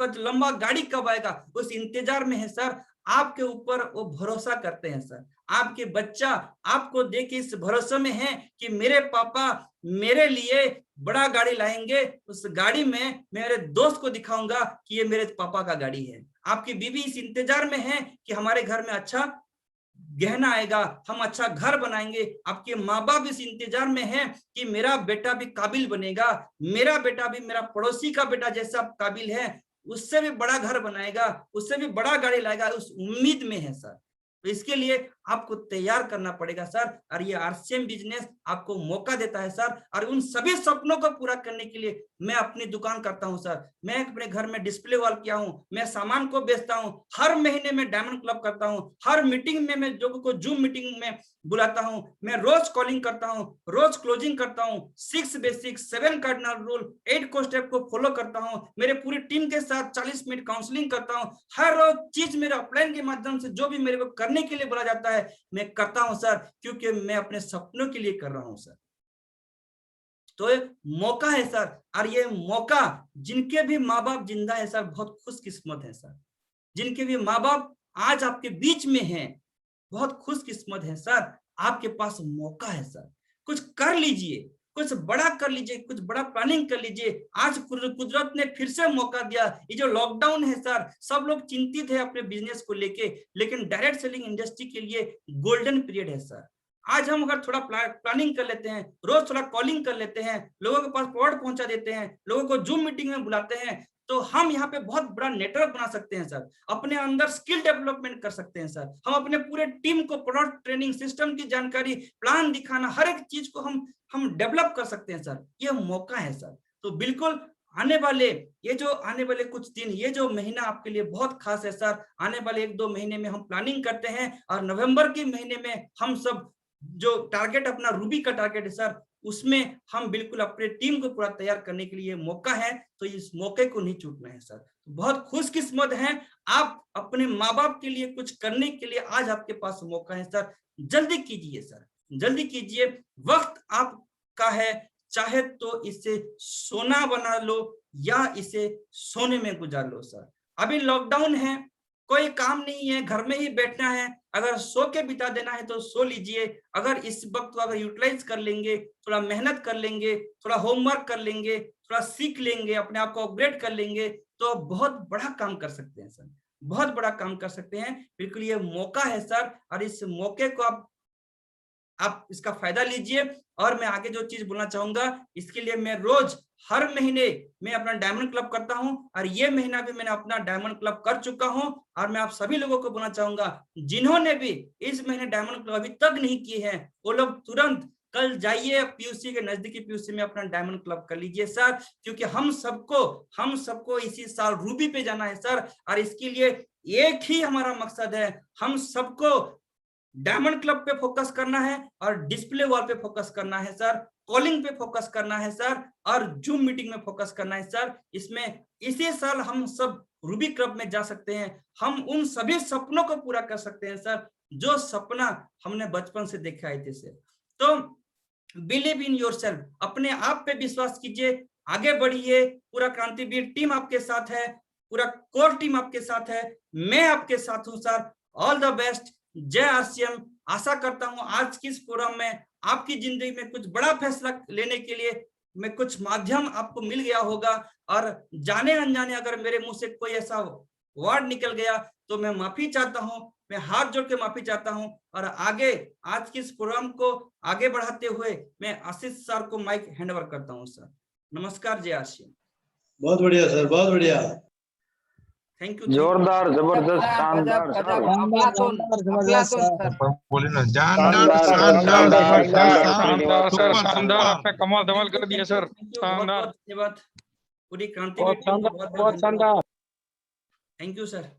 लंबा गाड़ी कब आएगा, उस इंतजार में है सर। आपके ऊपर वो भरोसा करते हैं सर। आपके बच्चा आपको देख के इस भरोसे में है कि मेरे पापा मेरे लिए बड़ा गाड़ी लाएंगे, उस गाड़ी में मेरे दोस्त को दिखाऊंगा कि ये मेरे पापा का गाड़ी है। आपकी बीवी इस इंतजार में है कि हमारे घर में अच्छा गहना आएगा, हम अच्छा घर बनाएंगे। आपके माँ बाप इस इंतजार में हैं कि मेरा बेटा भी काबिल बनेगा, मेरा बेटा भी मेरा पड़ोसी का बेटा जैसा काबिल है, उससे भी बड़ा घर बनाएगा, उससे भी बड़ा गाड़ी लाएगा, उस उम्मीद में है सर। तो इसके लिए आपको तैयार करना पड़ेगा सर। और ये आरसीएम बिजनेस आपको मौका देता है सर। और उन सभी सपनों को पूरा करने के लिए मैं अपनी दुकान करता हूं सर। मैं अपने घर में डिस्प्ले वॉल किया हूं, मैं सामान को बेचता हूं, हर महीने में डायमंड क्लब करता हूं, हर मीटिंग में मैं लोगों को जूम मीटिंग में बुलाता हूं, मैं रोज कॉलिंग करता हूं, रोज क्लोजिंग करता हूं, 6 बेसिक 7 कार्डिनल रूल 8 को स्टेप को फॉलो करता हूं, मेरे पूरी टीम के साथ 40 मिनट काउंसलिंग करता हूं। हर रोज चीज मेरे अपलाइन के माध्यम से जो भी मेरे को करने के लिए बोला जाता है मैं करता हूं सर, क्योंकि मैं अपने सपनों के लिए कर रहा हूं सर। तो ये मौका है सर। और ये मौका जिनके भी माँ बाप जिंदा है सर, बहुत खुशकिस्मत है सर। जिनके भी माँ बाप आज आपके बीच में हैं, बहुत खुशकिस्मत है सर। आपके पास मौका है सर, कुछ कर लीजिए, कुछ बड़ा कर लीजिए, कुछ बड़ा प्लानिंग कर लीजिए। आज कुदरत ने फिर से मौका दिया। ये जो लॉकडाउन है सर, सब लोग चिंतित है अपने बिजनेस को लेके, लेकिन डायरेक्ट सेलिंग इंडस्ट्री के लिए गोल्डन पीरियड है सर। आज हम अगर थोड़ा प्लानिंग कर लेते हैं, रोज थोड़ा कॉलिंग कर लेते हैं, लोगों के पास प्रोडक्ट पहुंचा देते हैं, लोगों को जूम मीटिंग में बुलाते हैं, तो हम यहाँ पे बहुत बड़ा नेटवर्क बना सकते हैं सर। अपने अंदर स्किल डेवलपमेंट कर सकते हैं सर। हम अपने पूरे टीम को प्रोडक्ट ट्रेनिंग सिस्टम की जानकारी, प्लान दिखाना, हर एक चीज को हम डेवलप कर सकते हैं सर। ये मौका है सर। तो बिल्कुल आने वाले कुछ दिन, ये जो महीना आपके लिए बहुत खास है सर। आने वाले 1-2 महीने में हम प्लानिंग करते हैं, और नवंबर के महीने में हम सब जो टारगेट अपना रूबी का टारगेट है सर, उसमें हम बिल्कुल अपने टीम को पूरा तैयार करने के लिए मौका है। तो इस मौके को नहीं छूटना है सर। बहुत खुशकिस्मत हैं आप, अपने माँ बाप के लिए कुछ करने के लिए आज आपके पास मौका है सर। जल्दी कीजिए सर, जल्दी कीजिए, वक्त आपका है। चाहे तो इसे सोना बना लो या इसे सोने में गुजार लो सर। अभी लॉकडाउन है, कोई काम नहीं है, घर में ही बैठना है। अगर सो के बिता देना है तो सो लीजिए। अगर इस वक्त को अगर यूटिलाइज कर लेंगे, थोड़ा मेहनत कर लेंगे, थोड़ा होमवर्क कर लेंगे, थोड़ा सीख लेंगे, अपने आप को अपग्रेड कर लेंगे, तो बहुत बड़ा काम कर सकते हैं सर, बहुत बड़ा काम कर सकते हैं। बिल्कुल ये मौका है सर, और इस मौके को आप इसका फायदा लीजिए। और मैं आगे जो चीज बोलना चाहूंगा, इसके लिए मैं रोज हर महीने मैं अपना डायमंड क्लब करता हूं, और ये महीना भी मैंने अपना डायमंड क्लब कर चुका हूं। और मैं आप सभी लोगों को बोलना चाहूंगा, जिन्होंने भी इस महीने डायमंड क्लब अभी तक नहीं किए हैं, वो लोग तुरंत कल जाइए पीयूसी के नजदीकी पीयूसी में अपना डायमंड क्लब कर लीजिए सर। क्योंकि हम सबको इसी साल रूबी पे जाना है सर। और इसके लिए एक ही हमारा मकसद है, हम सबको डायमंड क्लब पे फोकस करना है, और डिस्प्ले वॉल पे फोकस करना है सर, कॉलिंग पे फोकस करना है सर, और जूम मीटिंग में फोकस करना है सर। इसमें इसी साल हम सब रूबी क्लब में जा सकते हैं। हम उन सभी सपनों को पूरा कर सकते हैं सर, जो सपना हमने बचपन से देखा है थे। तो बिलीव इन योरसेल्फ, अपने आप पे विश्वास कीजिए, आगे बढ़िए। पूरा क्रांतिवीर टीम आपके साथ है, पूरा कोर टीम आपके साथ है, मैं आपके साथ हूं सर। ऑल द बेस्ट, जय आरसीएम। आशा करता हूं आज की इस फोरम में आपकी जिंदगी में कुछ बड़ा फैसला लेने के लिए मैं कुछ माध्यम आपको मिल गया होगा। और जाने अनजाने अगर मेरे मुंह से कोई ऐसा वर्ड निकल गया तो मैं माफी चाहता हूं, मैं हाथ जोड़ के माफी चाहता हूं। और आगे आज के इस प्रोग्राम को आगे बढ़ाते हुए मैं आशीष सर को माइक हैंडओवर करता हूं सर। नमस्कार, जय आरसीएम। बहुत बढ़िया सर, बहुत बढ़िया। Thank you. जोरदार, जबरदस्त, शानदार सर। बोले ना, जानदार, शानदार, जबरदस्त, शानदार सर, सुपर, शानदार। सुपर। आपने कमाल धमाल कर दिया सर, शानदार। धन्यवाद पूरी क्रांतिवीर टीम को, बहुत बहुत शानदार। Thank you sir.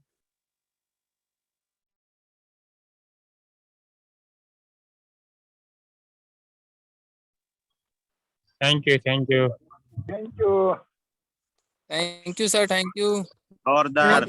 Thank you, thank you, thank you, thank you sir, thank you. जोरदार।